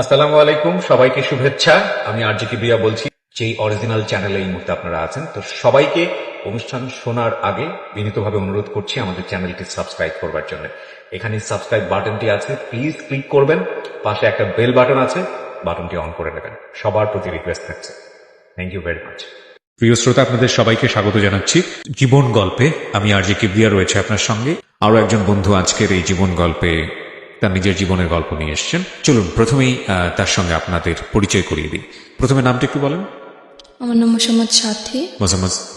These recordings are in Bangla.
আসসালামু আলাইকুম, সবাইকে শুভেচ্ছা। আমি আরজে কিবরিয়া বলছি, যেই অরিজিনাল চ্যানেলে এই মুহূর্তে আপনারা আছেন। তো সবাইকে অনুষ্ঠান শোনার আগে বিনীতভাবে অনুরোধ করছি আমাদের চ্যানেলটি সাবস্ক্রাইব করবার জন্য। এখানে সাবস্ক্রাইব বাটনটি আছে, প্লিজ ক্লিক করবেন। পাশে একটা বেল বাটন আছে, বাটনটি অন করে নেবেন। সবার প্রতি রিকোয়েস্ট থাকছে। Thank you very much. প্রিয় শ্রোতা, আপনাদের সবাইকে স্বাগত জানাচ্ছি জীবন গল্পে। আমি আরজে কিবরিয়া রয়েছে আপনার সঙ্গে। আরো একজন বন্ধু আজকের এই জীবন গল্পে তার নিজের জীবনের গল্প নিয়ে এসছেন। চলুন প্রথমেই তার সঙ্গে আপনাদের পরিচয় করিয়ে দিই। প্রথমে নামটা একটু বলেন। আমার নাম মোসাম্মদ সাথী।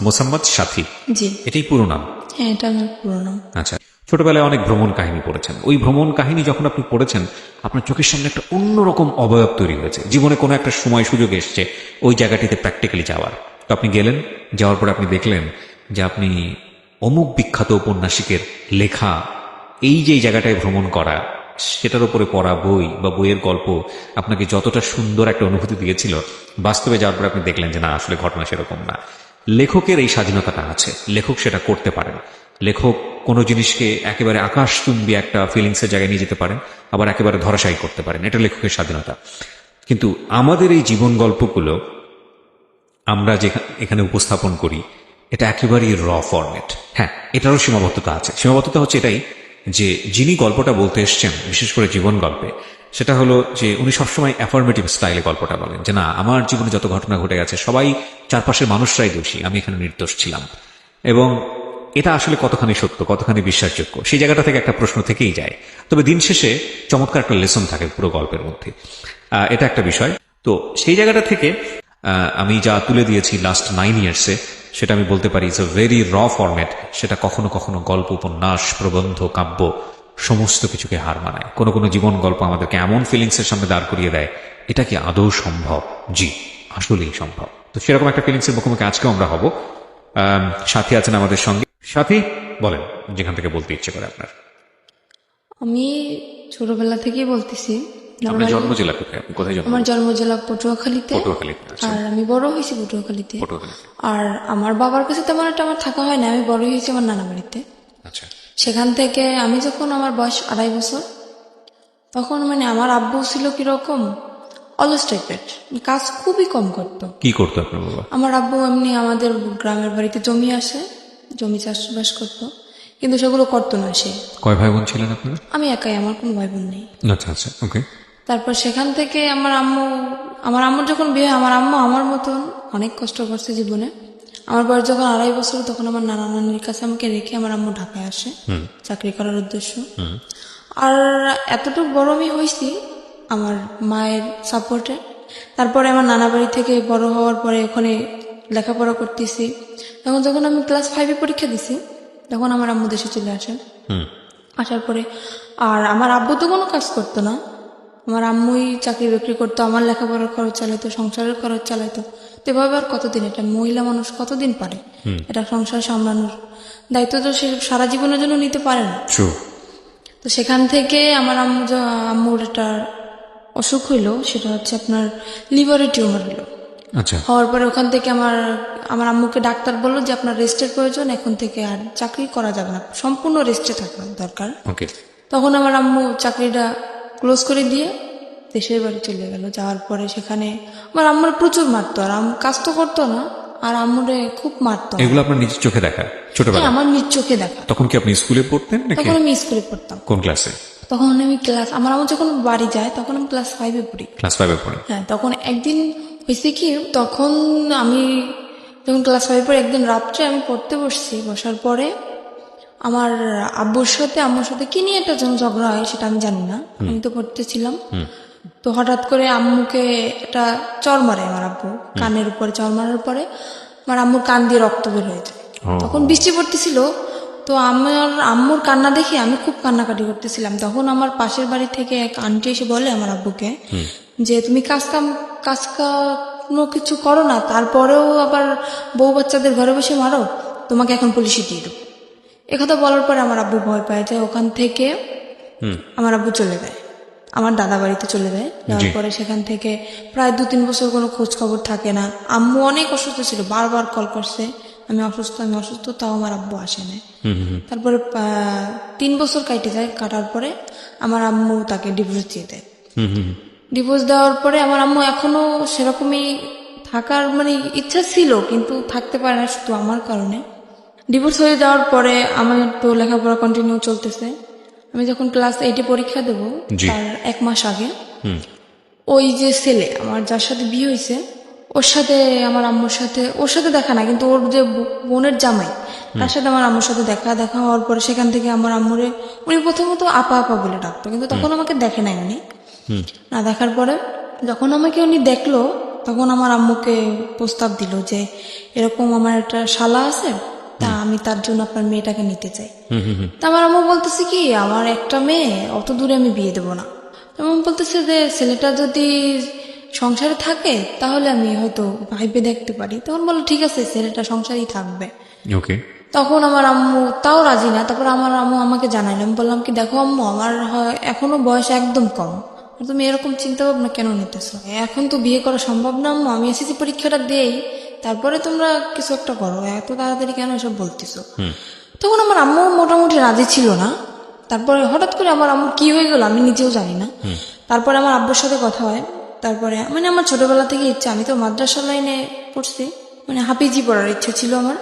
মোসাম্মদ সাথী, জি, এটাই পুরো নাম? হ্যাঁ, এটা আমার পুরো নাম। আচ্ছা, ছোটবেলায় অনেক ভ্রমণ কাহিনী পড়েছেন। ওই ভ্রমণ কাহিনী যখন আপনি পড়েছেন, আপনার চোখের সামনে একটা অন্যরকম অবয়ব তৈরি হয়েছে। জীবনে কোনো একটা সময় সুযোগ এসছে ওই জায়গাটিতে প্র্যাকটিক্যালি যাওয়ার। তো আপনি গেলেন, যাওয়ার পর আপনি দেখলেন যে আপনি অমুক বিখ্যাত ঔপন্যাসিকের লেখা এই যে জায়গাটায় ভ্রমণ করা, সেটার উপরে পড়া বই বা বইয়ের গল্প আপনাকে যতটা সুন্দর একটা অনুভূতি দিয়েছিল, বাস্তবে যাওয়ার পর আপনি দেখলেন যে না, আসলে ঘটনা সেরকম না। লেখকের এই স্বাধীনতাটা আছে, লেখক সেটা করতে পারেন। লেখক কোনো জিনিসকে একেবারে আকাশচুম্বী একটা ফিলিংসের জায়গায় নিয়ে যেতে পারেন, আবার একেবারে ধরাশায়ী করতে পারেন। এটা লেখকের স্বাধীনতা। কিন্তু আমাদের এই জীবন গল্পগুলো আমরা যে এখানে উপস্থাপন করি, এটা একেবারেই র ফরম্যাট। হ্যাঁ, এটারও সীমাবদ্ধতা আছে। সীমাবদ্ধতা হচ্ছে এটাই যে যিনি গল্পটা বলতে এসছেন, বিশেষ করে জীবন গল্পে, সেটা হলো যে উনি সবসময় অ্যাফার্মেটিভ স্টাইলে গল্পটা বলেন যে না, আমার জীবনে যত ঘটনা ঘটে গেছে সবাই, চারপাশের মানুষরাই দোষী, আমি এখানে নির্দোষ ছিলাম। এবং এটা আসলে কতখানি সত্য, কতখানি বিশ্বাসযোগ্য, সেই জায়গাটা থেকে একটা প্রশ্ন থেকেই যায়। তবে দিন শেষে চমৎকার একটা লেসন থাকে পুরো গল্পের মধ্যে। এটা একটা বিষয়। তো সেই জায়গাটা থেকে আমি যা তুলে দিয়েছি লাস্ট 9 ইয়ার্সে, সেটা আমি বলতে পারি ইটস এ ভেরি র ফরম্যাট। সেটা কখনো কখনো গল্প, উপন্যাস, প্রবন্ধ, কাব্য সমস্ত কিছুকে হার মানায়। কোনো কোনো জীবন গল্প আমাদেরকে এমন ফিলিংসের সামনে দাঁড় করিয়ে দেয়, এটা কি আদৌ সম্ভব? জি, আসলেই সম্ভব। তো সেরকম একটা ফিলিংসের মুখোমুখি আজকেও আমরা হব। সাথী আছেন আমাদের সঙ্গে। সাথী, বলেন যেখান থেকে বলতে ইচ্ছে করে আপনার। আমি ছোটবেলা থেকেই বলতেছি। আপনার normally জন্ম জেলা কোথায়? আপনি কোথায় জন্ম? আমার জন্ম জেলা পটুয়াখালীতে। পটুয়াখালীতে। আচ্ছা, আর আমি বড় হয়েছি পটুয়াখালীতে। পটুয়াখালীতে। আর আমার বাবার কাছে তেমন একটা আমার থাকা হয় না, আমি বড় হয়েছি আমার নানা বাড়িতে। আচ্ছা, সেখান থেকে আমি যখন আমার বয়স 2.5 বছর, তখন আমার আব্বু ছিল কিরকম অলস টাইপের, কাজ খুবই কম করতো। কি করতো আপনার বাবা? আমার আব্বু এমনি আমাদের গ্রামের বাড়িতে জমি আসে, জমি চাষবাস করতো, কিন্তু সেগুলো করতো না সে। কয় ভাই বোন ছিলেন আপনারা? আমি একাই, আমার কোনো ভাই বোন নেই। আচ্ছা আচ্ছা, ওকে। তারপর সেখান থেকে আমার আম্মুর যখন বিয়ে হয়, আমার আম্মু আমার মতন অনেক কষ্ট করছে জীবনে। আমার বয়স যখন 2.5 বছর, তখন আমার নানা নানির কাছে আমাকে রেখে আমার আম্মু ঢাকায় আসে চাকরি করার উদ্দেশ্য। আর এতটুকু বড় আমি হয়েছি আমার মায়ের সাপোর্টে। তারপরে আমার নানা বাড়ি থেকে বড় হওয়ার পরে ওখানে লেখাপড়া করতেছি। তখন যখন আমি ক্লাস 5-এ পরীক্ষা দিছি, তখন আমার আম্মু দেশে চলে আসেন। আসার পরে আর আমার আব্বু তো কোনো কাজ করতো না, আমার আম্মুই চাকরি বাকরি করতো, আমার লেখাপড়ার খরচ চালাইতো, সংসারের খরচ চালাইতো। তো এভাবে আর কতদিন, এটা মহিলা মানুষ কতদিন পারে এটা সংসার সামলানোর দায়িত্ব? তো সে সারা জীবনের জন্য নিতে পারে না। তো সেখান থেকে আমার আম্মুর একটা অসুখ হইলো, সেটা হচ্ছে আপনার লিভারের টিউমার হলো। আচ্ছা, হওয়ার পরে ওখান থেকে আমার আমার আম্মুকে ডাক্তার বললো যে আপনার রেস্টের প্রয়োজন, এখন থেকে আর চাকরি করা যাবে না, সম্পূর্ণ রেস্টে থাকা দরকার। ওকে। তখন আমার আম্মু চাকরিটা ক্লোজ করে দিয়ে দেশের বাড়ি চলে গেল। যাওয়ার পরে সেখানে আমার আম্মুর প্রচুর মারতো, আর কাজ তো করতো না, আর আম্মুরে খুব মারতো। এগুলো আপনার নিজের চোখে দেখা হ্যাঁ, ছোটবেলা? আমার নিজ চোখে দেখা। তখন কি আপনি স্কুলে পড়তেন নাকি? তখন আমি স্কুলে পড়তাম। কোন ক্লাসে? তখন আমি আমার আম্মু যখন বাড়ি যায় তখন আমি ক্লাস 5-এ পড়ি। ক্লাস 5-এ পড়েন? হ্যাঁ, তখন একদিন হয়েছে কি, তখন আমি যখন ক্লাস 5-এ পড়ি, একদিন রাত্রে আমি পড়তে বসছি। বসার পরে আমার আব্বুর সাথে আম্মুর সাথে কি নিয়ে একটা যেন ঝগড়া হয়, সেটা আমি জানি না, আমি তো পড়তেছিলাম। তো হঠাৎ করে আম্মুকে একটা চর মারে আমার আব্বু, কানের উপরে চর মারার পরে আমার আম্মুর কান দিয়ে রক্ত বের হয়ে যায়। তখন বৃষ্টি পড়তেছিল, তো আমার আম্মুর কান্না দেখে আমি খুব কান্নাকাটি করতেছিলাম। তখন আমার পাশের বাড়ি থেকে এক আন্টি এসে বলে আমার আব্বুকে যে তুমি কাজ কোনো কিছু করো না, তারপরেও আবার বউ বাচ্চাদের ঘরে বসে মারো, তোমাকে এখন পুলিশে দিয়ে দেবো। একথা বলার পরে আমার আব্বু ভয় পায় যায়। ওখান থেকে আমার আব্বু চলে যায়, আমার দাদা বাড়িতে চলে যায়। যাওয়ার পরে সেখান থেকে প্রায় 2-3 বছর কোনো খোঁজ খবর থাকে না। আম্মু অনেক অসুস্থ ছিল, বারবার কল করছে আমি অসুস্থ আমি অসুস্থ, তাও আমার আব্বু আসে না। তারপরে 3 বছর কাটে যায়, কাটার পরে আমার আম্মু তাকে ডিভোর্স দিয়ে দেয়। ডিভোর্স দেওয়ার পরে আমার আম্মু এখনো সেরকমই থাকার মানে ইচ্ছা ছিল, কিন্তু থাকতে পারে না শুধু আমার কারণে। ডিভোর্স হয়ে যাওয়ার পরে আমার তো লেখাপড়া কন্টিনিউ চলতেছে। আমি যখন ক্লাস 8-এ পরীক্ষা দেব জি। তার 1 মাস আগে ওই যে ছেলে আমার যার সাথে বিয়ে হয়েছে ওর সাথে আমার আম্মুর সাথে, ওর সাথে দেখা না কিন্তু ওর যে বোনের জামাই তার সাথে আমার আম্মুর সাথে দেখা হওয়ার পরে সেখান থেকে আমার আম্মুরে উনি প্রথমত আপা আপা বলে ডাকতো, কিন্তু তখন আমাকে দেখে নাই উনি। না দেখার পরে যখন আমাকে উনি দেখলো তখন আমার আম্মুকে প্রস্তাব দিল যে এরকম আমার একটা শালা আছে, তা আমি তার জন্য আপনার মেয়েটাকে নিতে চাই। তা আমার আম্মু বলতেছে কি আমার একটা মেয়ে, অত দূরে আমি বিয়ে দেবো না। তেমন বলতেছে যে ছেলেটা যদি সংসারে থাকে তাহলে আমি হয়তো ভাইবে দেখতে পারি। তখন বললো ঠিক আছে ছেলেটা সংসারেই থাকবে। ওকে। তখন আমার আম্মু তাও রাজি না। তারপর আমার আম্মু আমাকে জানাইলো, আমি বললাম কি দেখো আম্মু আমার এখনো বয়স একদম কম, আর তুমি এরকম চিন্তা ভাবনা কেন নিতেছো? এখন তো বিয়ে করা সম্ভব না আম্মু, আমি এসএসসি পরীক্ষাটা দেই তারপরে তোমরা কিছু একটা করো, এত তাড়াতাড়ি কেন এসব বলতেছো? তখন আমার আম্মু মোটামুটি রাজি ছিল না। তারপরে হঠাৎ করে আমার আম্মু কি হয়ে গেল আমি নিজেও জানি না। তারপরে আমার আব্বুর সাথে কথা হয়। তারপরে মানে আমার ছোটবেলা থেকে ইচ্ছা, আমি তো মাদ্রাসা লাইনে পড়ছি, মানে হাফিজি পড়ার ইচ্ছা ছিল আমার,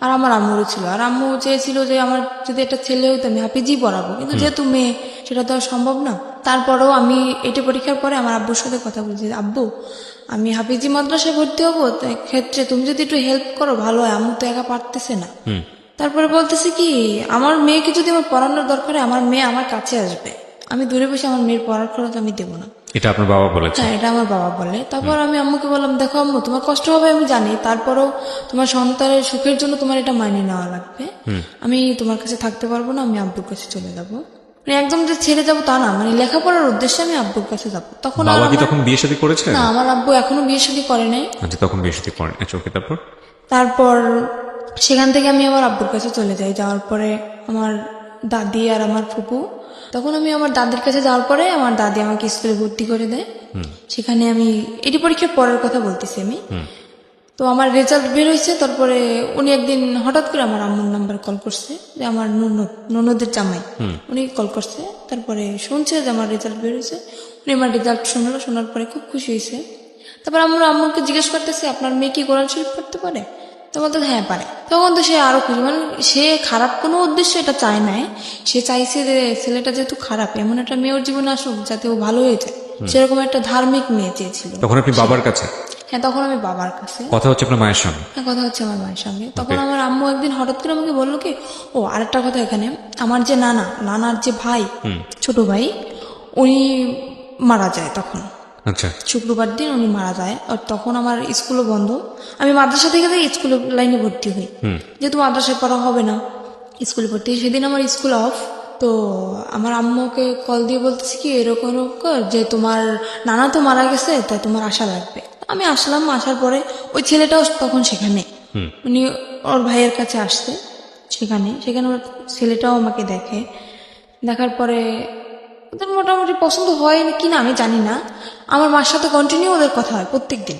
আর আমার আম্মুরও ছিল। আর আম্মু চেয়েছিল যে আমার যদি একটা ছেলে হইতো আমি হাফিজি পড়াবো, কিন্তু যেহেতু মেয়ে সেটা তো আর সম্ভব না। তারপরেও আমি 8-এ পরীক্ষার পরে আমার আব্বুর সাথে কথা বলছি, আব্বু আমি হাফিজি মাদ্রাসায় ভর্তি হবো, তো ক্ষেত্রে তুমি যদি একটু হেল্প করো ভালো হয়, আম্মু তো একা পারতেছে না। তারপরে বলতেছে কি আমার মেয়েকে যদি আমার পড়ানোর দরকার হয় আমার মেয়ে আমার কাছে আসবে, আমি দূরে বসে আমার মেয়ের পড়ার খরচ আমি দেবো না। এটা আপনার বাবা বলেছে? হ্যাঁ এটা আমার বাবা বলে। তারপর আমি আম্মুকে বললাম দেখো আম্মু তোমার কষ্ট হবে আমি জানি, তারপরও তোমার সন্তানের সুখের জন্য তোমার এটা মাইনে নেওয়া লাগবে। আমি তোমার কাছে থাকতে পারবো না, আমি আব্বুর কাছে চলে যাবো। মানে একদম যে ছেড়ে যাবো তা না, মানে লেখাপড়ার উদ্দেশ্যে আমি আব্বুর কাছে যাবো। তখন আর বাবা কি আমার- তখন বিয়ে শাদী করেছে? না আমার আব্বু এখনো বিয়ে শাদী করে নাই। আচ্ছা, তখন বিয়ে শাদী করেন। আচ্ছা, ওকে। তারপর? তারপর সেখান থেকে আমি আমার আব্বুর কাছে চলে যাই। যাওয়ার পরে আমার দাদি আর আমার ফুপু, তখন আমি আমার দাদির কাছে যাওয়ার পরে আমার দাদি আমাকে স্কুলে ভর্তি করে দেয়। সেখানে আমি এটি পরীক্ষার পরের কথা বলতেছি আমি। তো আমার রেজাল্ট বের হয়েছে, তারপরে উনি একদিন হঠাৎ করে আমার আম্মুর নাম্বার কল করছে, যে আমার ননদের জামাই উনি কল করছে। তারপরে শুনছে যে আমার রেজাল্ট বের হয়েছে, উনি আমার রেজাল্ট শুনলো, শোনার পরে খুব খুশি হয়েছে। তারপর আমরা আম্মুকে জিজ্ঞেস করতেছে আপনার মেয়ে কি কোরআন শরীফ পড়তে পারে? তো বলতে হ্যাঁ পারে। তখন তো সে আরো খুশি, মানে সে খারাপ কোনো উদ্দেশ্য এটা চায় নাই, সে চাইছে যে ছেলেটা যেহেতু খারাপ এমন একটা মেয়ের জীবনে আসুক যাতে ও ভালো হয়ে যায়, সেরকম একটা ধার্মিক মেয়ে চেয়েছিল। তখন আপনি বাবার কাছে? হ্যাঁ তখন আমি বাবার কাছে। কথা হচ্ছে আপনার মায়ের সঙ্গে? হ্যাঁ কথা হচ্ছে আমার মায়ের সঙ্গে। তখন আমার আম্মু একদিন হঠাৎ করে আমাকে বললো কি ও আরেকটা কথা, এখানে আমার যে নানার যে ভাই, ছোট ভাই, উনি মারা যায় তখন। আচ্ছা। শুক্রবার দিন উনি মারা যায়। আর তখন আমার স্কুলও বন্ধ, আমি মাদ্রাসা থেকে স্কুলের লাইনে ভর্তি হই, যেহেতু মাদ্রাসায় পড়া হবে না স্কুলে ভর্তি হই। সেদিন আমার স্কুল অফ। তো আমার আম্মুকে কল দিয়ে বলতেছি কি এরকম এরকম যে তোমার নানা তো মারা গেছে, তাই তোমার আসা লাগবে। আমি আসলাম, আসার পরে ওই ছেলেটাও তখন সেখানে, উনি ওর ভাইয়ের কাছে আসছে সেখানে ওর ছেলেটাও আমাকে দেখে। দেখার পরে ওদের মোটামুটি পছন্দ হয় কিনা আমি জানি না, আমার মার সাথে কন্টিনিউ ওদের কথা হয় প্রত্যেক দিন,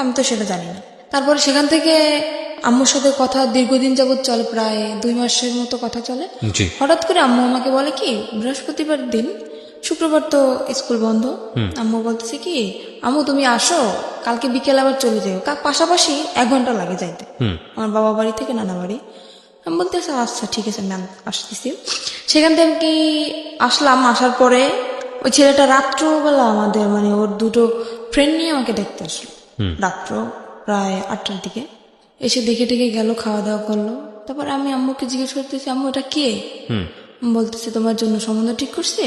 আমি তো সেটা জানি না। তারপরে সেখান থেকে আম্মুর সাথে কথা দীর্ঘদিন যাবৎ চলে, প্রায় 2 মাসের মতো কথা চলে। জি। হঠাৎ করে আম্মু আমাকে বলে কি বৃহস্পতিবার দিন, শুক্রবার তো স্কুল বন্ধ, আম্মু বলতেছে কি আম্মু তুমি আসো কালকে বিকেল আবার চলে যাও, পাশাপাশি 1 ঘন্টা লাগে যাইতে আমার বাবা বাড়ি থেকে নানা বাড়ি। আমি বলতেছি আচ্ছা ঠিক আছে ম্যাম আসতেছি। সেখান থেকে কি আসলাম, আসার পরে ওই ছেলেটা রাত্রবেলা আমাদের মানে ওর দুটো ফ্রেন্ড নিয়ে আমাকে দেখতে আসলো রাত্র প্রায় 8টার দিকে। এসে দেখে টেকে গেল, খাওয়া দাওয়া করলো। তারপরে আমি আম্মুকে জিজ্ঞেস করতেছি আম্মু এটা কে? বলতেছি তোমার জন্য সম্বন্ধ ঠিক করছে,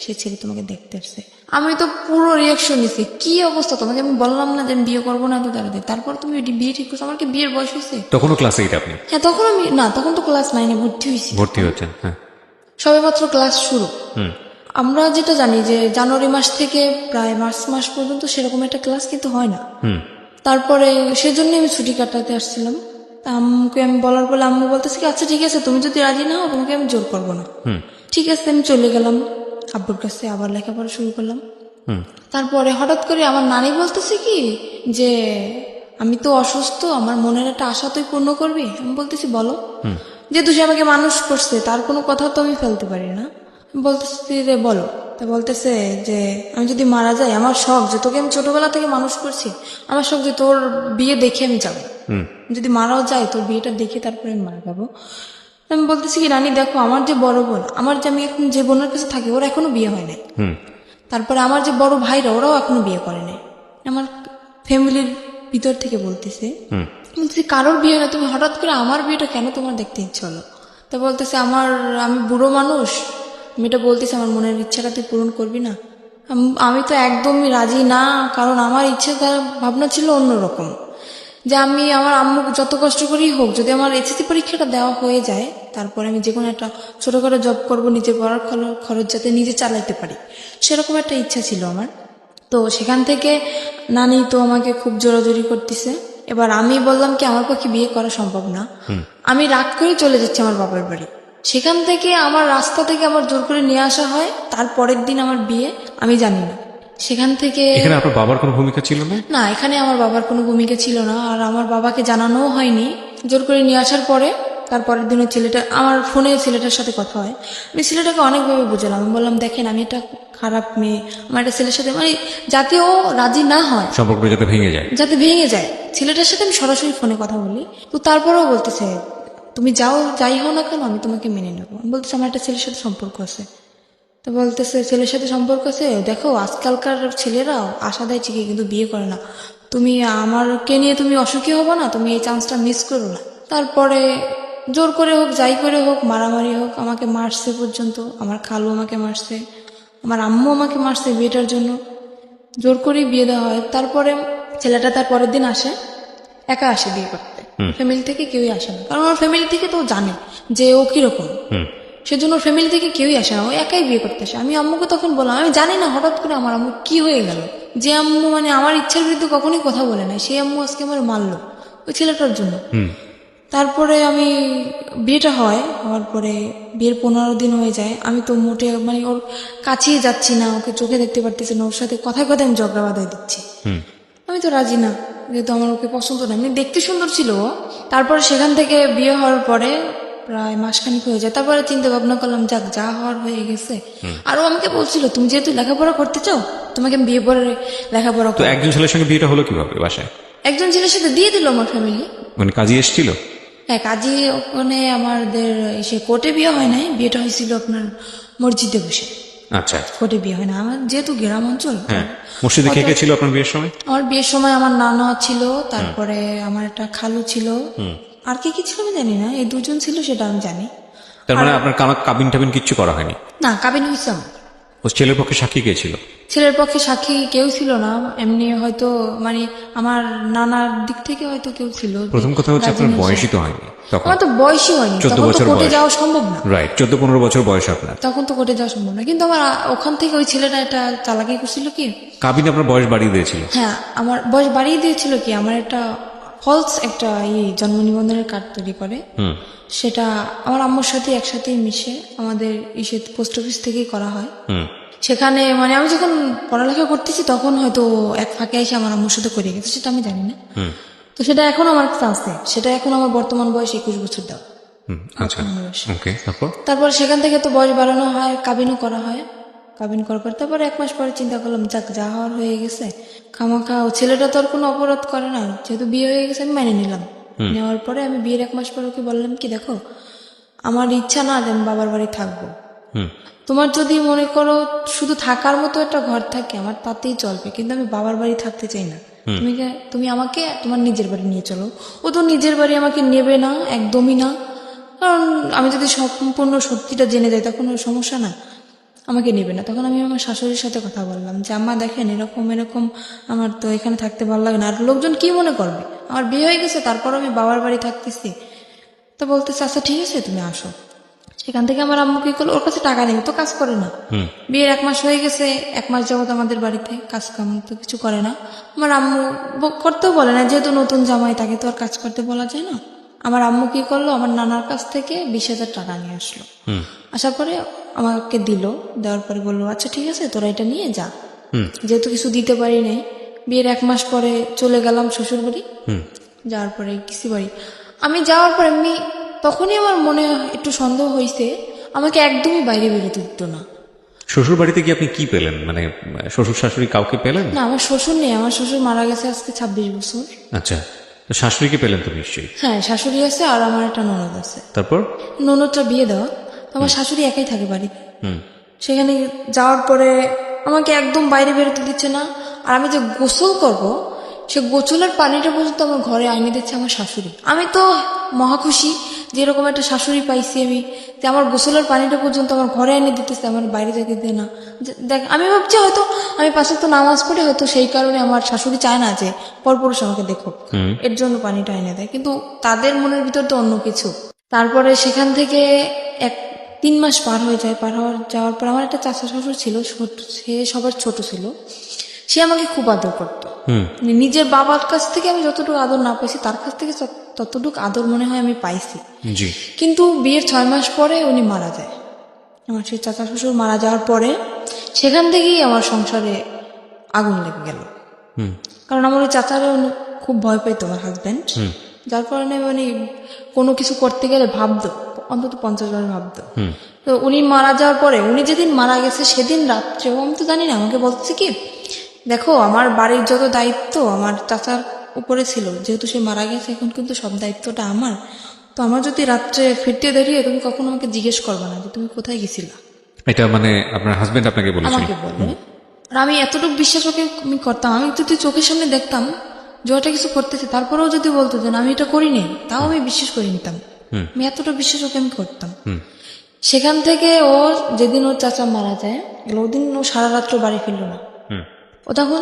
সে ছেলে তোমাকে দেখতে আসছে। আমি তো পুরো রিয়াকশন নিছি, কি অবস্থা, তোমাকে আমি বললাম না যে আমি বিয়ে করবো না এত তাড়াতাড়ি, তারপর তুমি বিয়ে ঠিক করছো, আমার কি বিয়ের বয়স হয়েছে? তখনও ক্লাস 8 আপনি? হ্যাঁ তখন আমি না, তখন তো ক্লাস 9-এ ভর্তি হয়েছি, ভর্তি হচ্ছেন? হ্যাঁ। সবে মাত্র ক্লাস শুরু। আমরা যেটা জানি যে জানুয়ারি মাস থেকে প্রায় মার্চ মাস পর্যন্ত সেরকম একটা ক্লাস কিন্তু হয় না। তারপরে সেজন্য আমি ছুটি কাটাতে আসছিলাম। আম্মুকে আমি বলার বলে আম্মু বলতেছে কি আচ্ছা ঠিক আছে তুমি যদি রাজি না হও তোমাকে আমি জোর করবো না। ঠিক আছে আমি চলে গেলাম আব্বুর কাছে, আবার লেখাপড়া শুরু করলাম। তারপরে হঠাৎ করে আমার নানি বলতেছে কি যে আমি তো অসুস্থ, আমার মনের একটা আশা তুই পূর্ণ করবি। আমি বলতেছি বলো। যেহেতু সে আমাকে মানুষ করছে তার কোনো কথা তো আমি ফেলতে পারি না, বলতেছি রে বলো। তা বলতেছে যে আমি যদি মারা যাই, আমার শখ যে তোকে আমি ছোটবেলা থেকে মানুষ করছি, আমার শখ যে তোর বিয়ে দেখে আমি যাবো, যদি মারাও যাই তোর বিয়েটা দেখে তারপরে আমি মারা যাবো। আমি বলতেছি কি রানী দেখো, আমার যে বড় বোন, আমার যে আমি এখন যে বোনের কাছে থাকি, ওর এখনো বিয়ে হয় নাই। তারপরে আমার যে বড় ভাইরা, ওরাও এখনো বিয়ে করে নাই। আমার ফ্যামিলির ভিতর থেকে বলতেছে কারোর বিয়ে না, তুমি হঠাৎ করে আমার বিয়েটা কেন তোমার দেখতে ইচ্ছে হলো? তা বলতেছে আমি বুড়ো মানুষ, আমি এটা বলতেছি আমার মনের ইচ্ছাটা তুই পূরণ করবি না। আমি তো একদমই রাজি না, কারণ আমার ইচ্ছে ভাবনা ছিল অন্যরকম, যে আমি আমার আম্মু যত কষ্ট করেই হোক, যদি আমার এসএসসি পরীক্ষাটা দেওয়া হয়ে যায়, তারপরে আমি যে কোনো একটা ছোটখাটো জব করব, নিজের পড়ার খরচ যাতে নিজে চালাইতে পারি, সেরকম একটা ইচ্ছা ছিল আমার। তো সেখান থেকে নানি তো আমাকে খুব জোরাজোরি করতেছে। এবার আমি বললাম কি আমার পক্ষে বিয়ে করা সম্ভব না, আমি রাগ করে চলে যাচ্ছি আমার বাবার বাড়ি। সেখান থেকে আমার রাস্তা থেকে আমার জোর করে নিয়ে আসা হয়, তারপরের দিন আমার বিয়ে। আমি জানি না সেখান থেকে এখানে আপনার বাবার কোনো ভূমিকা ছিল না? না, এখানে আমার বাবার কোনো ভূমিকা ছিল না, আর আমার বাবাকে জানানোও হয়নি। জোর করে নিয়ে আসার পরে তারপরের দিনে ছেলেটা, আমার ফোনে ছেলেটার সাথে কথা হয়, আমি ছেলেটাকে অনেকভাবে বুঝলাম। আমি বললাম দেখেন আমি একটা খারাপ মেয়ে, আমার একটা ছেলের সাথে মানে যাতে ও রাজি না হয়, সম্পর্কটা যাতে ভেঙে যায়। যাতে ভেঙে যায়, ছেলেটার সাথে আমি সরাসরি ফোনে কথা বলি। তো তারপরেও বলতেছে তুমি যাই হও না কেন আমি তোমাকে মেনে নেবো। আমি বলতেছি আমার একটা ছেলের সাথে সম্পর্ক আছে। তো বলতেছে ছেলের সাথে সম্পর্ক আছে, দেখো আজকালকার ছেলেরাও আশা দেয় ঠিকই কিন্তু বিয়ে করে না, তুমি আমারকে নিয়ে তুমি অসুখী হবো না, তুমি এই চান্সটা মিস করো না। তারপরে জোর করে হোক যাই করে হোক, মারামারি হোক, আমাকে মারছে পর্যন্ত, আমার খালু আমাকে মারছে, আমার আম্মু আমাকে মারছে বিয়েটার জন্য, জোর করেই বিয়ে দেওয়া হয়। তারপরে ছেলেটা তার পরের দিন আসে, একা আসে বিয়ে করতে, ফ্যামিলি থেকে কেউই আসে না, কারণ ওর ফ্যামিলি থেকে তো ও জানে যে ও কিরকম, সেজন্য ওর ফ্যামিলি থেকে কেউই আসে না, ও একাই বিয়ে করতে আসে। আমি আম্মুকে তখন বললাম আমি জানি না হঠাৎ করে আমার আম্মু কি হয়ে গেল, যে আম্মু মানে আমার ইচ্ছার বিরুদ্ধে কখনোই কথা বলে না, সেই আম্মু আজকে আমার মারলো ওই ছেলেটার জন্য। তারপরে আমি বিয়েটা হওয়ার পরে বিয়ের 15 দিন হয়ে যায়, আমি তো মোটে মানে ওর কাছেই যাচ্ছি না, ওকে চোখে দেখতে পারতেছি না, ওর সাথে কথায় কথায় আমি ঝগড়া বাঁধাই দিচ্ছি। আমি তো রাজি না, যেহেতু আমার ওকে পছন্দ না, এমনি দেখতে সুন্দর ছিল ও। তারপরে সেখান থেকে বিয়ে হওয়ার পরে প্রায় মাসখানিক হয়ে যায়, তারপরে চিন্তা ভাবনা করলাম যাক যা হওয়ার হয়ে গেছে। আর ও আমাকে বলছিল তুমি যেহেতু লেখাপড়া করতে চাও, তোমাকে আমি বিয়ে পরে লেখাপড়া তো করো। একজন ছেলের সঙ্গে বিয়েটা হলো কিভাবে বাসায়? একজন ছেলের সাথে দিয়ে দিল আমার ফ্যামিলি। মানে কাজী এসেছিল? হ্যাঁ, কাজী ওখানে আমাদের এসে কোর্টে বিয়ে হয় নাই, বিয়েটা হয়েছিল আপনার মসজিদে বসে। আচ্ছা, কোর্টে বিয়ে হয় না, আমার যেহেতু গ্রাম অঞ্চল। হ্যাঁ। মসজিদে কে কে ছিল আপনার বিয়ের সময়? আমার বিয়ের সময় আমার নানা ছিল, তারপরে আমার একটা খালু ছিল, আর কে কি ছিল আমি জানি না, এই দুজন ছিল সেটা আমি জানি। তার মানে আপনার কাবিন টাবিন কিচ্ছু করা হয়নি? না, কাবিন হয়েছে আমার। ও ছেলের পক্ষে সাক্ষী কে ছিল? ছেলের পক্ষে সাক্ষী কেউ ছিল না, এমনি হয়তো মানে আমার নানার দিক থেকে হয়তো কেউ ছিল। প্রথম কথা হচ্ছে আপনার বয়সই তো হয়নি তখন। আমার তো বয়সই হয়নি, 14 তখন তো বছর কোর্টে বয়স। যাওয়া সম্ভব না। রাইট, 14-15 বছর বয়স আপনার। তখন তো কোর্টে যাওয়া সম্ভব না, কিন্তু আমার ওখান থেকে ওই ছেলেটা একটা চালাকি করছিল কি, কাবিন আপনার বয়স বাড়িয়ে দিয়েছিল? হ্যাঁ, আমার বয়স বাড়িয়ে দিয়েছিল কি, আমার একটা ফলস একটা জন্ম নিবন্ধনের কার্ড তৈরি করে, সেটা আমার আম্মুর সাথে একসাথেই মিশে আমাদের পোস্ট অফিস থেকেই করা হয়। সেখানে মানে আমি যখন পড়ালেখা করতেছি তখন হয়তো এক ফাঁকে এসে আমার আম্মুর সাথে করে গেছে, সেটা আমি জানি না। তো সেটা এখন আমার কাছে আছে, সেটা এখন আমার বর্তমান বয়স 21 বছর দাও। আচ্ছা, ওকে। তারপর সেখান থেকে তো বয়স বাড়ানো হয়, কাবিনও করা হয়। কাবিন করার পর তারপরে 1 মাস পরে চিন্তা করলাম যাক যা হওয়ার হয়ে গেছে, খামাখা ও ছেলেটা তো আর কোনো অপরাধ করে না, যেহেতু বিয়ে হয়ে গেছে আমি মেনে নিলাম। নেওয়ার পরে আমি বিয়ের 1 মাস পরে ওকে বললাম কি দেখো আমার ইচ্ছা না যে আমি বাবার বাড়ি থাকবো, তোমার যদি মনে করো শুধু থাকার মতো একটা ঘর থাকে আমার তাতেই চলবে, কিন্তু আমি বাবার বাড়ি থাকতে চাই না, তুমি আমাকে তোমার নিজের বাড়ি নিয়ে চলো। ও তো নিজের বাড়ি আমাকে নেবে না, একদমই না, কারণ আমি যদি সম্পূর্ণ সত্যিটা জেনে যাই তখন ওর সমস্যা না, আমাকে নেবে না। তখন আমি আমার শাশুড়ির সাথে কথা বললাম যে আম্মা দেখেন এরকম এরকম আমার তো এখানে থাকতে ভালো লাগে না, আর লোকজন কি মনে করবে, আমার বিয়ে হয়ে গেছে তারপর আমি বাবার বাড়ি থাকতেছি। তো বলতেছে আচ্ছা ঠিক আছে তুমি আসো। সেখান থেকে আমার আম্মু কি করলো, ওর কাছে টাকা নেই, তো কাজ করে না, বিয়ের 1 মাস হয়ে গেছে, 1 মাস যাবত আমাদের বাড়িতে কাজ কাম তো কিছু করে না। আমার আম্মু করতেও বলে না, যেহেতু নতুন জামাই তাকে তো আর কাজ করতে বলা যায় না। আমার আম্মু কি করলো, আমার নানার কাছ থেকে 20,000 টাকা নিয়ে আসলো, আসার পরে আমাকে দিল, দেওয়ার পরে বললো আচ্ছা ঠিক আছে তোরা এটা নিয়ে যা, যেহেতু কিছু দিতে পারি নাই। বিয়ের 1 মাস পরে চলে গেলাম শ্বশুর বাড়ি, যাওয়ার পরে কিছু বাড়ি আমি যাওয়ার পর এমনি তখনই আমার মনে একটু সন্দেহ হয়েছে, আমাকে একদমই বাইরে বেরোতে দিত না, শ্বশুর বাড়িতে গিয়ে আপনি কি পেলেন, মানে শ্বশুর শাশুড়ি কাউকে পেলেন? না, আমার শ্বশুর নেই, আমার শ্বশুর মারা গেছে আজকে 26 বছর। আচ্ছা, তো শাশুড়িকে পেলেন তো নিশ্চয়ই। হ্যাঁ, শাশুড়ি আছে আর আমার একটা ননদ আছে। তারপর? ননদটা বিয়ে দেওয়া, তো আমার শাশুড়ি একাই থাকে বাড়িতে। হুম। সেখানে যাওয়ার পরে আমাকে একদম বাইরে বেরোতে দিচ্ছে না, আর আমি যে গোসল করব সে গোসলের পানিটা পর্যন্ত আমার ঘরে আইনে দিচ্ছে আমার শাশুড়ি। আমি তো মহা খুশি যে এরকম একটা শাশুড়ি পাইছি আমি, যে আমার গোসলের পানিটা পর্যন্ত আমার ঘরে এনে দিতেছে, আমার বাইরে যেতে দেয় না। দেখ, আমি ভাবছি হয়তো আমি পাশে তো নামাজ পড়ে হয়তো সেই কারণে আমার শাশুড়ি চায় না যে পরপুরুষ আমাকে দেখো, এর জন্য পানিটা এনে দেয়, কিন্তু তাদের মনের ভিতর তো অন্য কিছু। তারপরে সেখান থেকে 3 মাস পার হয়ে যায়। পার হওয়ার যাওয়ার পর আমার একটা চাচা শ্বশুর ছিল, সে সবার ছোট ছিল। সে আমাকে খুব আদর করতো। মানে নিজের বাবার কাছ থেকে আমি যতটুকু আদর না পাইছি, তার কাছ থেকে ততটুকু আদর মনে হয় আমি পাইছি। জি। কিন্তু বিয়ের 6 মাস পরে উনি মারা যায়। আমার সেই চাচা শ্বশুর মারা যাওয়ার পরে সেখান থেকেই আমার সংসারে আগুন লেগে গেল। কারণ আমার ওই চাচারা খুব ভয় পাইতো আমার হাজব্যান্ড, যার কারণে মানে কোনো কিছু করতে গেলে ভাবতো, অন্তত 50 বার ভাবতো। তো উনি মারা যাওয়ার পরে, উনি যেদিন মারা গেছে সেদিন রাত্রেও, আমি তো জানি না, আমাকে বলছে কি, দেখো আমার বাড়ির যত দায়িত্ব আমার চাচার উপরে ছিল, যেহেতু সে মারা গেছে এখন কিন্তু সব দায়িত্বটা আমার। তো আমার যদি রাত্রে ফিরতে দেরি হয় তুমি কখনো আমাকে জিজ্ঞেস করবে না যে তুমি কোথায় গেছিলা। এটা মানে আপনার হাজবেন্ড আপনাকে বলেছিল? আমাকে বলবে। আর আমি এতটুকু বিশ্বাস ওকে আমি করতাম, আমি যদি চোখের সামনে দেখতাম যে ওটা কিছু করতেছে, তারপরেও যদি বলতো যে না আমি এটা করিনি, তাও আমি বিশ্বাস করে নিতাম। আমি এতটা বিশ্বাস ওকে আমি করতাম। সেখান থেকে ও যেদিন ওর চাচা মারা যায়, ওদিন ও সারা রাত্র বাড়ি ফিরল না। ও তখন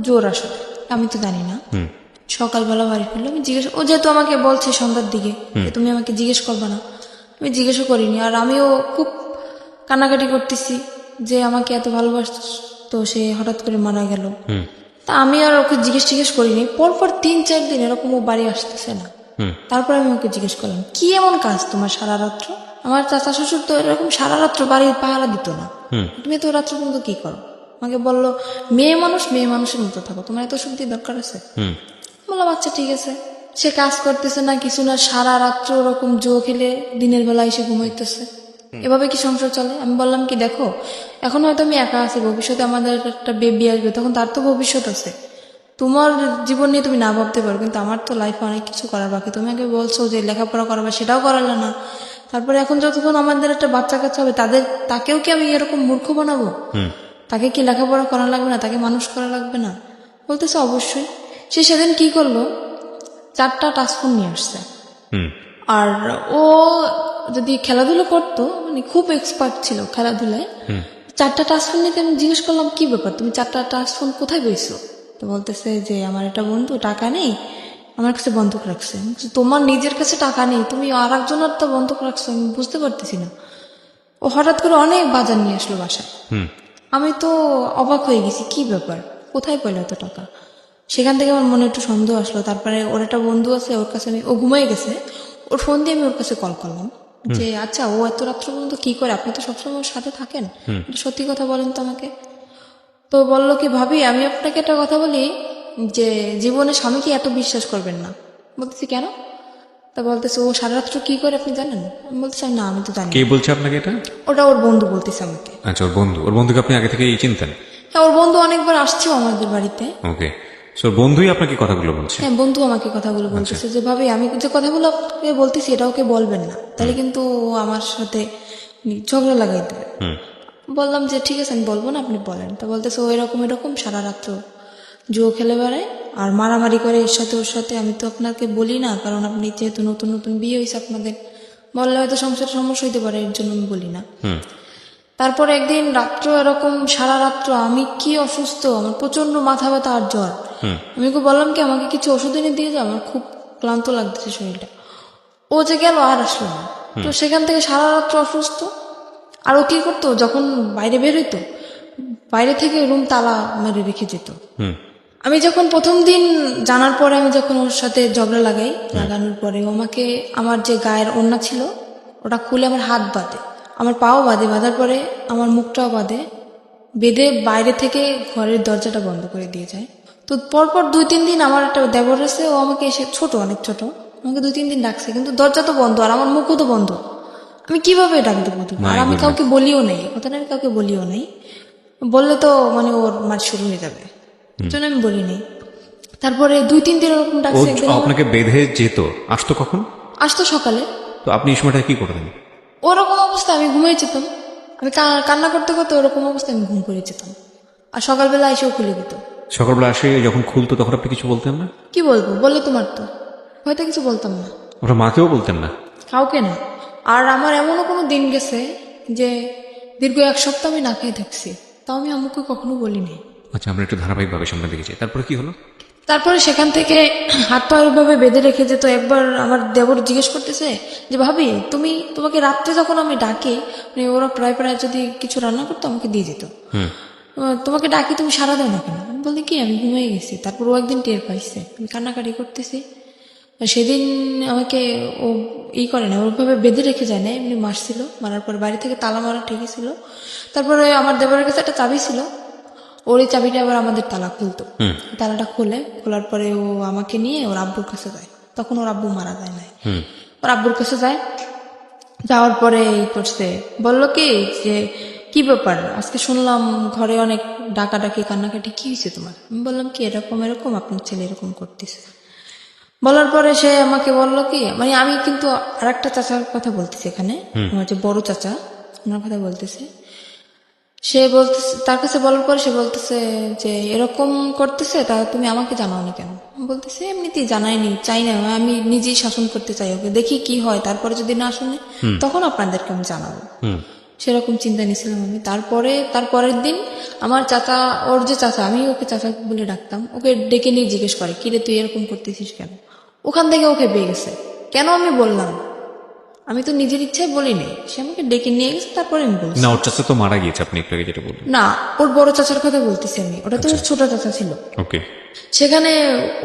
জোর আসলে, আমি তো জানি না। সকালবেলা বাড়ি ফিরলো, আমি জিজ্ঞেস, ও যেহেতু আমাকে বলছে সন্ধ্যার দিকে যে তুমি আমাকে জিজ্ঞেস করবে না, আমি জিজ্ঞেসও করিনি। আর আমিও খুব কান্নাকাটি করতেছি যে আমাকে এত ভালোবাসতো, সে হঠাৎ করে মারা গেল। তা আমি আর ওকে জিজ্ঞেস করিনি। পরপর 3-4 দিন এরকম ও বাড়ি আসতেছে না। তারপর আমি ওকে জিজ্ঞেস করলাম কি এমন কাজ তোমার সারা রাত্র? আমার চাচা শ্বশুর তো এরকম সারা রাত্র বাড়ির পাহারা দিত না, তুমি তো রাত্র পর্যন্ত কি করো? আমাকে বললো মেয়ে মানুষের মতো থাকো, তোমার এত শক্তি দরকার আছে? বললাম আচ্ছা ঠিক আছে। সে কাজ করতেছে না কিছু না, সারা রাত্র ওরকম জো খেলে দিনের বেলা এসে ঘুমাইতেছে। এভাবে কি সংসার চলে? আমি বললাম কি দেখো, এখন হয়তো আমি একা আছি, ভবিষ্যতে আমাদের একটা বেবি আসবে, তখন তার তো ভবিষ্যৎ আছে। তোমার জীবন নিয়ে তুমি না ভাবতে পারো, কিন্তু আমার তো লাইফে অনেক কিছু করার বাকি। তুমি আগে বলছো যে লেখাপড়া করাবে, সেটাও করালে না। তারপরে এখন যতক্ষণ আমাদের একটা বাচ্চা কাচ্চা হবে, তাকেও কি আমি এরকম মূর্খ বানাবো? তাকে কি লেখাপড়া করা লাগবে না? তাকে মানুষ করা লাগবে না? বলতেছে অবশ্যই। সে সেদিন কি করলো, 4টা টাচফোন নিয়ে আসছে। আর ও যদি খেলাধুলো করতো, মানে খুব এক্সপার্ট ছিল খেলাধুলায়, 4টা টাচফোন নিতে আমি জিজ্ঞেস করলাম কি ব্যাপার, তুমি 4টা টাচফোন কোথায় পেয়েছো? তো বলতেছে যে আমার একটা বন্ধু টাকা নেই, আমার কাছে বন্ধক রাখছে। তোমার নিজের কাছে টাকা নেই, তুমি আর একজনের তো বন্ধক রাখছো, আমি বুঝতে পারতেছি না। ও হঠাৎ করে অনেক বাজার নিয়ে আসলো বাসায়। আমি তো অবাক হয়ে গেছি, কি ব্যাপার, কোথায় পেলো এত টাকা? সেখান থেকে আমার মনে একটু সন্দেহ আসলো। তারপরে ওর একটা বন্ধু আছে, ওর কাছে ও ঘুমাই গেছে, ওর ফোন দিয়ে আমি ওর কাছে কল করলাম যে আচ্ছা ও এত রাত্র পর্যন্ত কি করে, আপনি তো সবসময় ওর সাথে থাকেন, সত্যি কথা বলেন তো আমাকে। তো বললো কি ভাবি আমি আপনাকে একটা কথা বলি, যে জীবনে স্বামীকে এত বিশ্বাস করবেন না। বলতেছি কেন? তা বলতেছে ও সারা রাত্র কি করে আপনি জানেন? আমি বলতেছি না আমি তো জানি কে না। বলছে আপনাকে এটা? ওটা ওর বন্ধু বলতেছে আমাকে। আচ্ছা, ওর বন্ধুকে আপনি আগে থেকেই চিনতেন? হ্যাঁ, ওর বন্ধু অনেকবার আসছেও আমাদের বাড়িতে। ওকে, সো বন্ধুই আপনাকে কথাগুলো বলছে? হ্যাঁ, বন্ধু আমাকে কথাগুলো বলতেছে যে ভাবি আমি যে কথাগুলো আপনাকে বলতেছি এটা ওকে বলবেন না, তাহলে কিন্তু ও আমার সাথে ঝগড়া লাগাই দেবে। বললাম যে ঠিক আছে আমি বলবো না, আপনি বলেন। তা বলতেছে ও এরকম সারা রাত্র জুয়ো খেলে বেড়ায় আর মারামারি করে এর সাথে ওর সাথে। আমি তো আপনাকে বলি না, কারণ আপনি যেহেতু নতুন নতুন বিয়ে হয়েছে আপনাদের, বললে হয়তো সংসারে সমস্যা হইতে পারে, এর জন্য আমি বলি না। তারপর একদিন রাত্র এরকম সারা রাত্র আমি কি অসুস্থ, আমার প্রচন্ড মাথা ব্যথা আর জ্বর। আমি ওকে বললাম কি আমাকে কিছু ওষুধ এনে দিয়ে যাও, আমার খুব ক্লান্ত লাগতেছে শরীরটা। ও যে গেল আর আসলো না। তো সেখান থেকে সারা রাত্র অসুস্থ। আর ও কি করতো, যখন বাইরে বের হইতো বাইরে থেকে রুম তালা মেরে রেখে যেত। আমি যখন প্রথম দিন জানার পরে আমি যখন ওর সাথে ঝগড়া লাগানোর পরে ও আমাকে আমার যে গায়ের ওড়না ছিল ওটা খুলে আমার হাত বাঁধে, আমার পাও বাঁধে, বাঁধার পরে আমার মুখটাও বাঁধে, বেঁধে বাইরে থেকে ঘরের দরজাটা বন্ধ করে দিয়ে যায়। তো পরপর 2-3 দিন আমার একটা দেবর আছে, ও আমাকে এসে, ছোট অনেক ছোট, আমাকে 2-3 দিন ডাকছে, কিন্তু দরজা তো বন্ধ আর আমার মুখও তো বন্ধ। আমি কিভাবে ডাক দেবো তুমি? আর আমি কাউকে বলিও নাই, কথাটা আমি কাউকে বলিও নাই। বললে তো মানে ওর মার শুরু হয়ে যাবে, এই জন্য আমি বলি নাই। তারপরে 2-3 দিন ওরকম ও ডাকছে। একদিন আপনাকে বেঁধে যেত, আসতো কখন? আসতো সকালে। তো আপনি এই সময়টা কি করতেন? ওরকম অবস্থা আমি ঘুমিয়ে যেতাম। আমি কান্না করতে করতে ওরকম অবস্থায় আমি ঘুম করে যেতাম। আর সকালবেলা এসেও খুলে দিত। সকালবেলা আসে যখন খুলতো তখন আপনি কিছু বলতেন না? কি বলবো, বললে তো মারতো, হয়তো কিছু বলতাম না, আপনার মাকেও বলতেন না? কাউকে না। আর আমার এমনও কোনো দিন গেছে যে দীর্ঘ 1 সপ্তাহ আমি না খেয়ে থাকছি, তাও আমি আম্মুকে কখনো বলিনি। আচ্ছা, আমরা একটু ধারাবাহিকভাবে সামনে দিকে যাই। তারপরে কি হলো? তারপরে সেখান থেকে হাত পা ওইভাবে বেঁধে রেখে যেত। একবার আমার দেবর জিজ্ঞেস করতেছে যে ভাবি তোমাকে রাত্রে যখন আমি ডাকি, মানে ওরা প্রায় প্রায় যদি কিছু রান্না করতো আমাকে দিয়ে যেত, তোমাকে ডাকি তুমি সারা দাও না কেন? আমি বলতে কি আমি ঘুমিয়ে গেছি। তারপর ও একদিন টের পাইছে আমি কান্নাকাটি করতেছি। আর সেদিন আমাকে ও করে না, ওইভাবে বেঁধে রেখে যায় না, এমনি মারছিল। মারার পর বাড়ি থেকে তালা মারা ঠিকই ছিল। তারপরে আমার দেবরের কাছে একটা চাবি ছিল, ওর এই চাবিটা আবার আমাদের তালা খুলতো। তালাটা খোলার পরে ও আমাকে নিয়ে ওর আব্বুর কাছে যায়। তখন ওর আব্বু মারা যায় নাই। ওর আব্বুর কাছে যায়, যাওয়ার পরে এই করছে, বললো কি যে কি ব্যাপার, আজকে শুনলাম ঘরে অনেক ডাকাডাকি কান্নাকাটি, কি হয়েছে তোমার? আমি বললাম কি এরকম এরকম আপনার ছেলে এরকম করতেছে। বলার পরে সে আমাকে বললো কি, মানে আমি কিন্তু আর একটা চাচার কথা বলতেছি এখানে, আমার যে বড় চাচা ওনার কথা বলতেছে। সে বলতেছে, তার কাছে বলার পরে সে বলতেছে যে এরকম করতেছে, তা তুমি আমাকে জানাওনি কেন? বলতেছে এমনিতেই জানাইনি, চাই না, আমি নিজেই শাসন করতে চাই ওকে, দেখি কি হয়, তারপরে যদি না শুনে তখন আপনাদেরকে আমি জানাবো। সেরকম চিন্তা নিয়েছিলাম আমি। তারপরের দিন আমার চাচা, ওর যে চাচা, আমি ওকে চাচা বলে ডাকতাম, ওকে ডেকে নিয়ে জিজ্ঞেস করে কিরে তুই এরকম করতেছিস কেন? ওখান থেকে ওকে পেয়ে গেছে। কেন আমি বললাম, আমি তো নিজের ইচ্ছায় বলিনি, সে আমাকে ডেকে নিয়ে গেছে, তারপরে আমি বলছি। না, ওর চাচা তো মারা গিয়েছে, আপনি একটু আগে যেটা বললেন। না, ওর বড় চাচার কথা বলতেছি আমি, ওটা তো ছোট চাচা ছিল। ওকে। সেখানে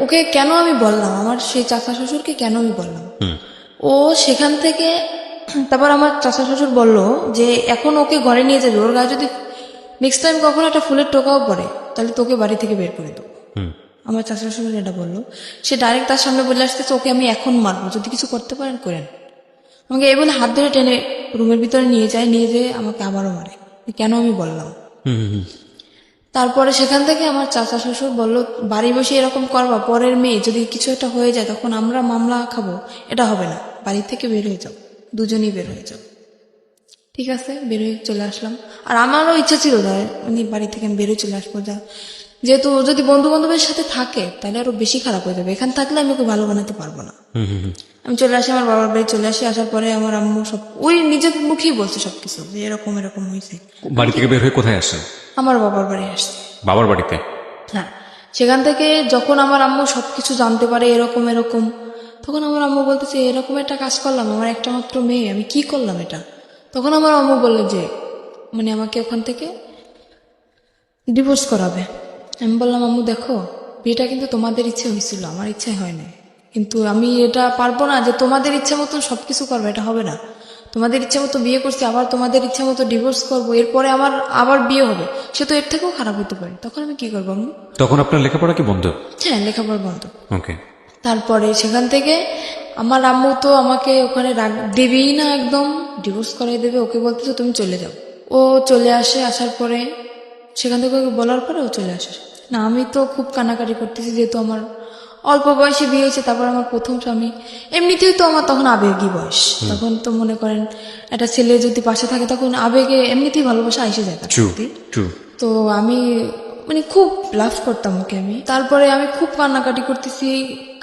ওকে কেন আমি বললাম, আমার সেই চাচা শ্বশুরকে কেন আমি বললাম, ও সেখান থেকে তারপর আমার চাচা শ্বশুর বলল যে এখন ওকে ঘরে নিয়ে যাবে, ওর গায়ে যদি নেক্সট টাইম কখনো একটা ফুলের টোকাও পড়ে তাহলে তোকে বাড়ি থেকে বের করে দেবো। আমার চাচা শ্বশুর এটা বললো। সে ডাইরেক্ট তার সামনে বলে আসতেছে ওকে আমি এখন মারবো, যদি কিছু করতে পারেন করেন। আমাকে এই বলে হাত ধরে টেনে রুমের ভিতরে নিয়ে যেয়ে আমাকে আবারও মারে। কেন আমি বললাম। তারপরে সেখান থেকে আমার চাচা শ্বশুর বললো বাড়ি বসে এরকম করবা, পরের মেয়ে যদি কিছু একটা হয়ে যায় তখন আমরা মামলা খাবো, এটা হবে না, বাড়ি থেকে বের হয়ে যাও, দুজনেই বের হয়ে যাও। ঠিক আছে, বের হয়ে চলে আসলাম। আর আমারও ইচ্ছা ছিল মানে বাড়ি থেকে আমি বের হয়ে চলে আসবো, যেহেতু ও যদি বন্ধু বান্ধবের সাথে থাকে তাহলে আরো বেশি খারাপ হয়ে যাবে, এখানে থাকলে আমি ওকে ভালো বানাতে পারবো না। আমি চলে আসি, আমার বাবার বাড়ি চলে আসি। আসার পরে আমার আম্মু সব ওই নিজের মুখেই বলছে সবকিছু যে এরকম এরকম হয়েছে। বাড়ি থেকে বের হয়ে কোথায় আসেন? আমার বাবার বাড়ি আসছে। বাবার বাড়িতে? হ্যাঁ। সেখান থেকে যখন আমার আম্মু সবকিছু জানতে পারে এরকম এরকম, তখন আমার আম্মু বলতেছে এরকম একটা কাজ করলাম, আমার একটা মাত্র মেয়ে, আমি কি করলাম এটা? তখন আমার আম্মু বললো যে মানে আমাকে ওখান থেকে ডিভোর্স করাবে। আমি বললাম আম্মু দেখো, বিয়েটা কিন্তু তোমাদের ইচ্ছে হয়েছিল, আমার ইচ্ছে হয় না, কিন্তু আমি এটা পারবো না যে তোমাদের ইচ্ছে মতন সবকিছু করবো, এটা হবে না। তোমাদের ইচ্ছে মতো বিয়ে করছি, আবার তোমাদের ইচ্ছে মতো ডিভোর্স করবো, এরপরে আমার আবার বিয়ে হবে, সে তো এর থেকেও খারাপ হতে পারে। তখন আমি কি করবো আম্মু? তখন আপনার লেখাপড়া কি বন্ধ? হ্যাঁ, লেখাপড়া বন্ধ। ওকে। তারপরে সেখান থেকে আমার আম্মু তো আমাকে ওখানে দেবেই না, একদম ডিভোর্স করাই দেবে। ওকে বলতেছে তুমি চলে যাও। ও চলে আসে, আসার পরে সেখান থেকে ওকে বলার পরে ও চলে আসে। না, আমি তো খুব কান্নাকাটি করতেছি, যেহেতু আমার অল্প বয়সে বিয়ে হয়েছে, তারপর আমার প্রথম স্বামী, এমনিতেই তো আমার তখন আবেগী বয়স, তখন তো মনে করেন একটা ছেলে যদি পাশে থাকে তখন আবেগে এমনিতেই ভালোবাসা এসে যায় তার প্রতি। তো আমি মানে খুব লাভ করতাম ওকে আমি। তারপরে আমি খুব কান্নাকাটি করতেছি,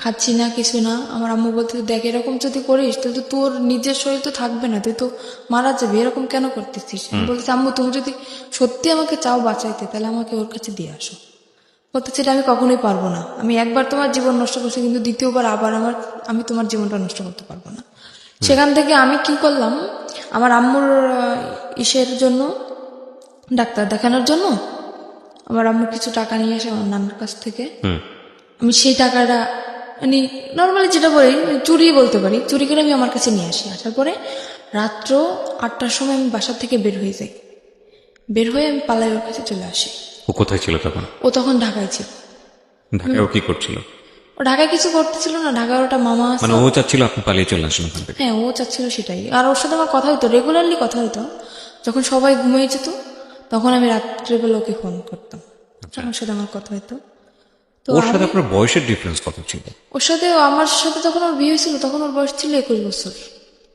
খাচ্ছি না, কিছু না। আমার আম্মু বলতে দেখ এরকম যদি করিস তাহলে তো তোর নিজের শরীর তো থাকবে না, তুই তো মারা যাবি, এরকম কেন করতেছিস? আমি বলতেছি আম্মু তুমি যদি সত্যি আমাকে চাও বাঁচাইতে তাহলে আমাকে ওর কাছে দিয়ে আসো। বলতেছে এটা আমি কখনোই পারবো না, আমি একবার তোমার জীবন নষ্ট করছি কিন্তু দ্বিতীয়বার আবার আমি তোমার জীবনটা নষ্ট করতে পারবো না। সেখান থেকে আমি কি করলাম, আমার আম্মুর ইসের জন্য, ডাক্তার দেখানোর জন্য আমার আম্মু কিছু টাকা নিয়ে আসে আমার নানার কাছ থেকে। আমি সেই টাকাটা মানে নর্মালি যেটা বলি চুরি বলতে পারি, চুরি করে আমি আমার কাছে নিয়ে আসি। আসার পরে রাত্র 8টার সময় আমি বাসা থেকে বের হয়ে যাই, বের হয়ে আমি পালাই ওর কাছে চলে আসি। ও কোথায় ছিল তখন? ও তখন ঢাকায় ছিল। ঢাকায় ও কি করছিল? ও ঢাকায় কিছু করতেছিল না, ঢাকার ওটা মামা আছে। মানে ও চাচ্ছিল আপনি পালিয়ে চলে আসেন ওখান থেকে? হ্যাঁ, ও চাচ্ছিল সেটাই। আর ওর সাথে আমার কথা হতো, রেগুলারলি কথা হতো। যখন সবাই ঘুমিয়ে যেত তখন আমি রাত্রেবেলা ওকে ফোন করতাম, আমার সাথে আমার কথা হতো। তো ওর সাথে আপনার বয়সের ডিফারেন্স কত ছিল? ওর সাথে, আমার সাথে যখন ওর বিয়ে হয়েছিল তখন ওর বয়স ছিল 21 বছর।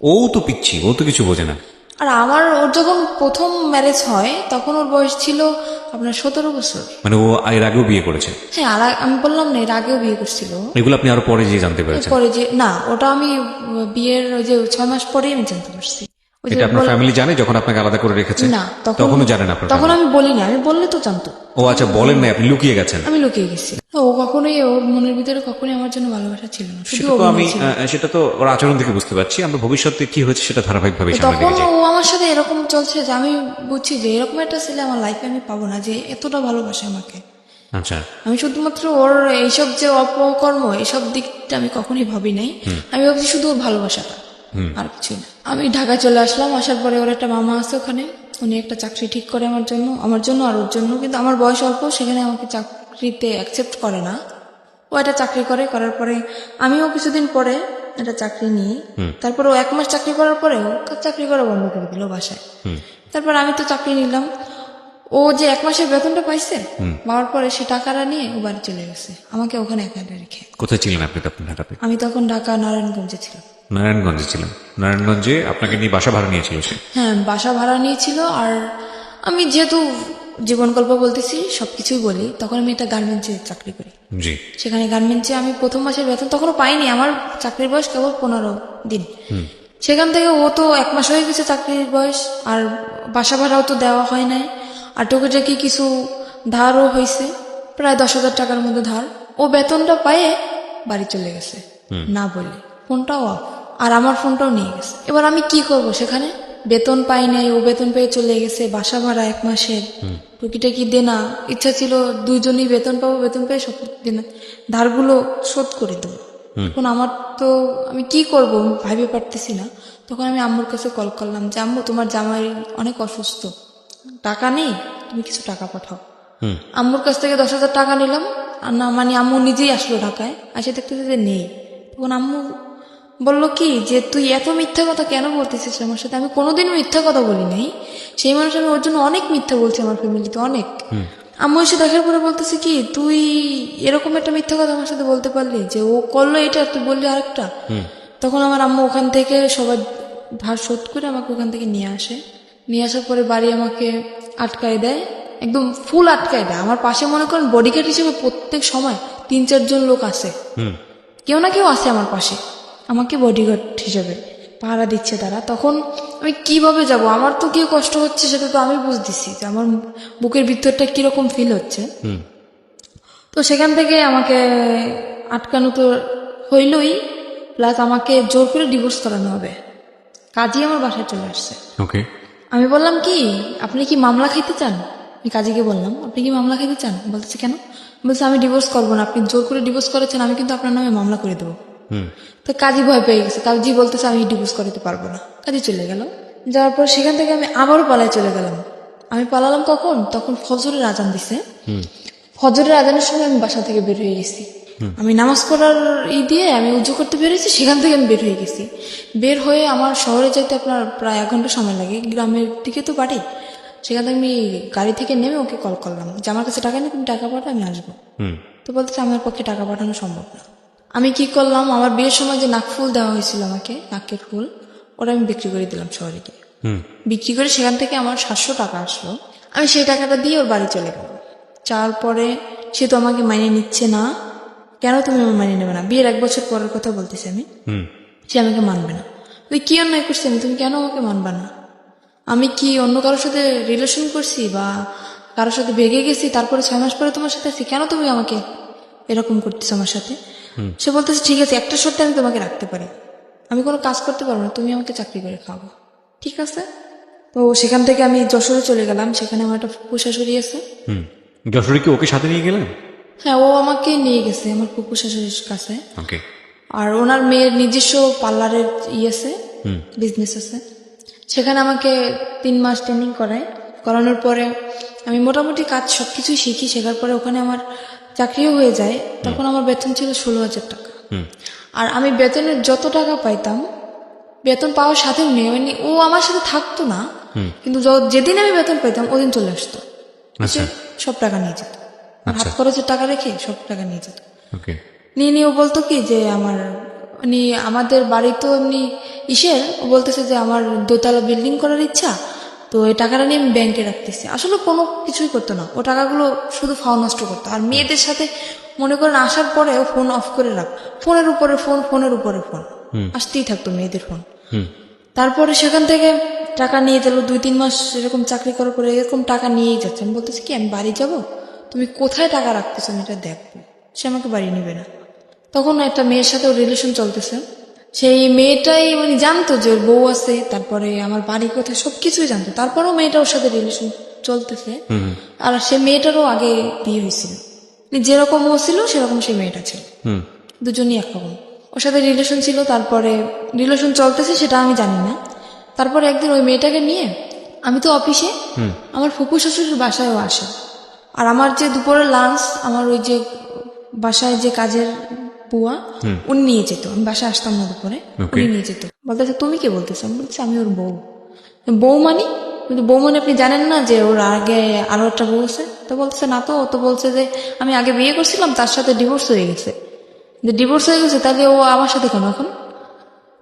ও তো পিচ্ছি, ও তো কিছু বোঝে না। আর ওর যখন প্রথম ম্যারেজ হয় তখন ওর বয়স ছিল আপনার 17 বছর। মানে ও এর আগেও বিয়ে করেছে? হ্যাঁ, আর আমি বললাম না, এর আগেও বিয়ে করছিল। এগুলো আপনি আরো পরে যে জানতে পেরেছেন? পরে যে না, ওটা আমি বিয়ের ওই যে 6 মাস পরেই আমি জানতে পারছি। ওই যে এটা আপনার ফ্যামিলি জানে যখন আপনাকে আলাদা করে রেখেছে? না, তখনও জানেন আপনার তখন family? আমি বলিনি, আমি বললে তো জানতো। ও আচ্ছা, বলেন না, আপনি লুকিয়ে গেছেন। আমি লুকিয়ে গেছি। ও কখনোই, ওর মনের ভিতরে কখনোই আমার জন্য ভালোবাসা ছিল না, শুধু সেটা তো আমি অভিনয় ছিল। সেটা তো ওর আচরণ থেকে বুঝতে পারছি। আমরা ভবিষ্যতে কি হয়েছে সেটা ধারাবাহিকভাবে সামনে তখন দেখেছি। ও আমার সাথে এরকম চলছে যে আমি বুঝছি যে এরকম একটা ছেলে আমার লাইফে আমি পাবো না, যে এতটা ভালোবাসে আমাকে। আচ্ছা, আমি শুধুমাত্র ওর এইসব যে অপকর্ম, এইসব দিকটা আমি কখনোই ভাবি নাই। আমি ভাবছি শুধু ওর ভালোবাসাটা, আর কিছু না। আমি ঢাকায় চলে আসলাম, আসার পরে ওর একটা মামা আছে ওখানে, উনি একটা চাকরি ঠিক করে আমার জন্য আর ওর জন্য। কিন্তু আমার বয়স অল্প, সেখানে আমাকে চাকরিতে অ্যাকসেপ্ট করে না। ও একটা চাকরি করার পরে আমিও কিছুদিন পরে একটা চাকরি নিই। তারপর ও 1 মাস চাকরি করার পরে ও চাকরি করা বন্ধ করে দিল বাসায়। তারপর আমি তো চাকরি নিলাম। ও যে 1 মাসের বেতনটা পাইছে, পাওয়ার পরে সে টাকাটা নিয়ে ও বাড়ি চলে গেছে, আমাকে ওখানে একা রেখে। কোথায় ছিলেন আপনি তখন ঢাকাতে? আমি তখন ঢাকা নারায়ণগঞ্জে ছিলাম। নারায়ণগঞ্জে ছিলেন? নারায়ণগঞ্জে আপনাকে নিয়ে বাসা ভাড়া নিয়েছিল সে? হ্যাঁ, বাসা ভাড়া নিয়েছিল। আর আমি যেহেতু জীবন গল্প বলতেছি, সবকিছুই বলি, তখন আমি একটা গার্মেন্টসে চাকরি করি। জি। সেখানে গার্মেন্টসে আমি প্রথম মাসের বেতন তখনও পাইনি, আমার চাকরির বয়স কেবল 15 দিন। সেখান থেকে ও তো 1 মাস হয়ে গেছে চাকরির বয়স, আর বাসা ভাড়াও তো দেওয়া হয় নাই। আর টুকিটাকি কিছু ধারও হয়েছে, প্রায় 10,000 টাকার মধ্যে ধার। ও বেতনটা পায়ে বাড়ি চলে গেছে না বলে, ফোনটাও অফ, আর আমার ফোনটাও নিয়ে গেছে। এবার আমি কি করব, সেখানে বেতন পাই নাই, ও বেতন পেয়ে চলে গেছে, বাসা ভাড়া 1 মাসের, টুকিটাকি দেনা। ইচ্ছা ছিল দুইজনই বেতন পাবো, বেতন পেয়ে সব দেনা ধারগুলো শোধ করে দেবো। এখন আমার তো, আমি কি করব ভাবতে পারতেছি না। তখন আমি আম্মুর কাছে কল করলাম যে আম্মু, তোমার জামাই অনেক অসুস্থ, টাকা নেই, তুমি কিছু টাকা পাঠাও। আম্মুর কাছ থেকে 10,000 টাকা নিলাম। আর না মানে আম্মু নিজেই আসলো ঢাকায়, আসে দেখতেছে যে নেই। তখন আম্মু বললো কি যে তুই এত মিথ্যা কথা কেন বলতেছিস আমার সাথে? আমি কোনোদিন মিথ্যা কথা বলি নাই। সেই মানুষ, আমি ওর জন্য অনেক মিথ্যা বলছি আমার ফ্যামিলিতে, অনেক। আম্মু এসে দেখার পরে বলতেছে কি, তুই এরকম একটা মিথ্যা কথা আমার সাথে বলতে পারলি, যে ও করলো এটা, তুই বললি আরেকটা। তখন আমার আম্মু ওখান থেকে সবার ধার শোধ করে আমাকে ওখান থেকে নিয়ে আসে। নিয়ে আসার পরে বাড়ি আমাকে আটকায় দেয়, একদম ফুল আটকায় দেয়। আমার পাশে মনে করেন বডিগার্ড হিসেবে প্রত্যেক সময় 3-4 জন লোক আসে, কেউ না কেউ আসে আমার পাশে, আমাকে বডিগার্ড হিসেবে পাহারা দিচ্ছে তারা। তখন আমি কিভাবে যাব? আমার তো কি কষ্ট হচ্ছে সেটা তো আমি বুঝতেছি, যে আমার বুকের ভিতরটা কিরকম ফিল হচ্ছে। তো সেখান থেকে আমাকে আটকানো তো হইলই, প্লাস আমাকে জোর করে ডিভোর্স করানো হবে। কাজী আমার বাসায় চলে আসছে। ওকে। আমি বললাম কি, আপনি কি মামলা খাইতে চান? আমি কাজীকে বললাম, আপনি কি মামলা খাইতে চান? বলতেছে কেন? বলছে আমি ডিভোর্স করবো না, আপনি জোর করে ডিভোর্স করেছেন, আমি কিন্তু আপনার নামে মামলা করে দেবো। তো কাজী ভয় পেয়ে গেছে, কাজী বলতেছে আমি ডিভোর্স করাতে পারবো না। কাজী চলে গেল। যাওয়ার পর সেখান থেকে আমি আবারও পালায় চলে গেলাম। আমি পালালাম কখন? তখন ফজরের আজান দিছে। ফজরের আজানের সময় আমি বাসা থেকে বের হয়ে গেছি। আমি নামাজ পড়ার দিয়ে আমি উজু করতে বেরিয়েছি, সেখান থেকে আমি বের হয়ে গেছি। বের হয়ে আমার শহরে যেতে আপনার প্রায় 1 ঘন্টা সময় লাগে, গ্রামের দিকে তো বাড়ি। সেখান থেকে আমি গাড়ি থেকে নেমে ওকে কল করলাম যে আমার কাছে টাকা নেই, তুমি টাকা পাঠাও, আমি আসবো। তো বলতেছে আমার পক্ষে টাকা পাঠানো সম্ভব না। আমি কি করলাম, আমার বিয়ের সময় যে নাকফুল দেওয়া হয়েছিল আমাকে, নাকের ফুল, ওটা আমি বিক্রি করে দিলাম শহরে গিয়ে। বিক্রি করে সেখান থেকে আমার 700 টাকা আসলো। আমি সেই টাকাটা দিয়ে ওর বাড়ি চলে গেলাম। যাওয়ার পরে সে তো আমাকে মাইনে নিচ্ছে না। কেন তুমি আমার মাইনে নেবে না? বিয়ের 1 বছর পরের কথা বলতেছি আমি। সে আমাকে মানবে না। তুই কি অন্যায় করছি আমি, তুমি কেন আমাকে মানবা না? আমি কি অন্য কারোর সাথে রিলেশন করছি বা কারোর সাথে ভেগে গেছি, তারপরে 6 মাস পরে তোমার সাথে আছি, কেন তুমি আমাকে এরকম করতেছো আমার সাথে? সে বলতেছে ঠিক আছে, একটা শর্তে আমি তোমাকে রাখতে পারি, আমি কোনো কাজ করতে পারবো না, তুমি আমাকে চাকরি করে খাওয়াবো। ঠিক আছে। তো সেখান থেকে আমি যশোরে চলে গেলাম, সেখানে আমার একটা ফুপু শাশুড়ি আছে। যশোরে কি ওকে সাথে নিয়ে গেলেন? হ্যাঁ, ও আমাকে নিয়ে গেছে আমার ফুপু শাশুড়ির কাছে। ওকে। আর ওনার মেয়ের নিজস্ব পার্লারের আছে, বিজনেস আছে। সেখানে আমাকে 3 মাস ট্রেনিং করায়। করানোর পরে আমি মোটামুটি কাজ সবকিছুই শিখি। শেখার পরে ওখানে আমার চাকরিও হয়ে যায়, তখন আমার বেতন ছিল 16,000 টাকা। আর আমি বেতনের যত টাকা পাইতাম, বেতন পাওয়ার সাথে নেই, মানে ও আমার সাথে থাকতো না, কিন্তু যেদিন আমি বেতন পাইতাম ওদিন চলে আসতো, আচ্ছা, সব টাকা নিয়ে যেত। হাত খরচের টাকা রেখে সব টাকা নিয়ে যেত। ওকে, নিয়ে ও বলতো কি যে আমাদের বাড়ি তো এমনি ও বলতেছে যে আমার দোতলা বিল্ডিং করার ইচ্ছা, তো এই টাকাটা নিয়ে আমি ব্যাংকে রাখতেছি। আসলে কোনো কিছুই করতো না, ও টাকাগুলো শুধু ফাও নষ্ট করতো। আর মেয়েদের সাথে মনে করেন আসার পরে ও ফোন অফ করে রাখ, ফোনের উপরে ফোন, ফোনের উপরে ফোন, আসতেই থাকতো মেয়েদের ফোন। তারপরে সেখান থেকে টাকা নিয়ে গেল, 2-3 মাস এরকম চাকরি করার পরে এরকম টাকা নিয়েই যাচ্ছে। আমি বলতেছি কি আমি বাড়ি যাব, তুমি কোথায় টাকা রাখতেছো আমি এটা দেখবো। সে আমাকে বাড়ি নেবে না। তখন একটা মেয়ের সাথে ওর রিলেশন চলতেছে, সেই মেয়েটাই মানে জানতো যে ওর বউ আছে, তারপরে আমার বাড়ি কোথায় সবকিছুই জানতো, তারপরেও মেয়েটা ওর সাথে রিলেশন চলতেছে। আর সে মেয়েটারও আগে বিয়ে হয়েছিল, যেরকম ও ছিল সেরকম সেই মেয়েটা ছিল, দুজনই একরকম। ওর সাথে রিলেশন ছিল, তারপরে রিলেশন চলতেছে সেটা আমি জানি না। তারপরে একদিন ওই মেয়েটাকে নিয়ে আমি তো অফিসে, আমার ফুপু শ্বশুরের বাসায়ও আসে। আর আমার যে দুপুরের লাঞ্চ, আমার ওই যে বাসায় যে কাজের বুয়া উনি নিয়ে যেত, আমি বাসায় আসতাম না দুপুরে, উনি নিয়ে যেত। বলতেছে তুমি কে বলতেছে, আমি বলছি আমি ওর বউ। বউ মানে? কিন্তু বউ মানে আপনি জানেন না যে ওর আগে আরো একটা বউ আছে? তো বলতেছে না তো, ও তো বলছে যে আমি আগে বিয়ে করছিলাম, তার সাথে ডিভোর্স হয়ে গেছে। যে ডিভোর্স হয়ে গেছে তাহলে ও আমার সাথে কেন এখন?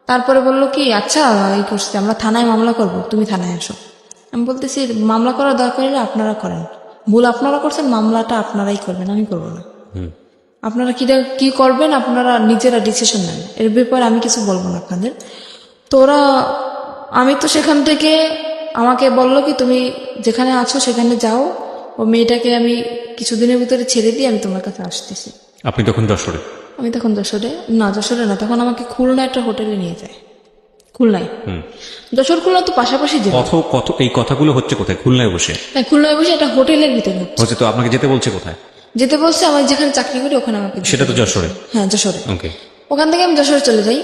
তারপরে বললো কি আচ্ছা এই করছে, আমরা থানায় মামলা করব, তুমি থানায় আসো। আমি বলতেছি মামলা করার দরকার হলে আপনারা করেন, ভুল আপনারা করছেন, মামলাটা আপনারাই করবেন, আমি করবো না। আপনারা কি করবেন আপনারা নিজেরা ডিসিশন নেন, এর ব্যাপারে আমি কিছু বলবো না আপনাদের। তোরা আমি তো সেখান থেকে আমাকে বললো কি তুমি যেখানে আছো সেখানে যাও, ও মেয়েটাকে আমি কিছুদিনের ভিতরে ছেড়ে দিয়ে আমি তোমার কাছে আসতেছি। আপনি তখন যশোরে? আমি তখন যশোরে না, তখন আমাকে খুলনা একটা হোটেলে নিয়ে যায়, খুলনায়। যশোর খুলনা তো পাশাপাশি জেলা। কত এই কথাগুলো হচ্ছে কোথায়? খুলনায় বসে? হ্যাঁ, খুলনায় বসে একটা হোটেলের ভিতরে হচ্ছে। তো আপনাকে যেতে বলছে কোথায়? যেতে বলছে আমার যেখানে চাকরি করি ওখানে আমাকে। সেটা তো যশোরে? হ্যাঁ যশোরে। ওকে। ওখান থেকে আমি যশোরে চলে যাই,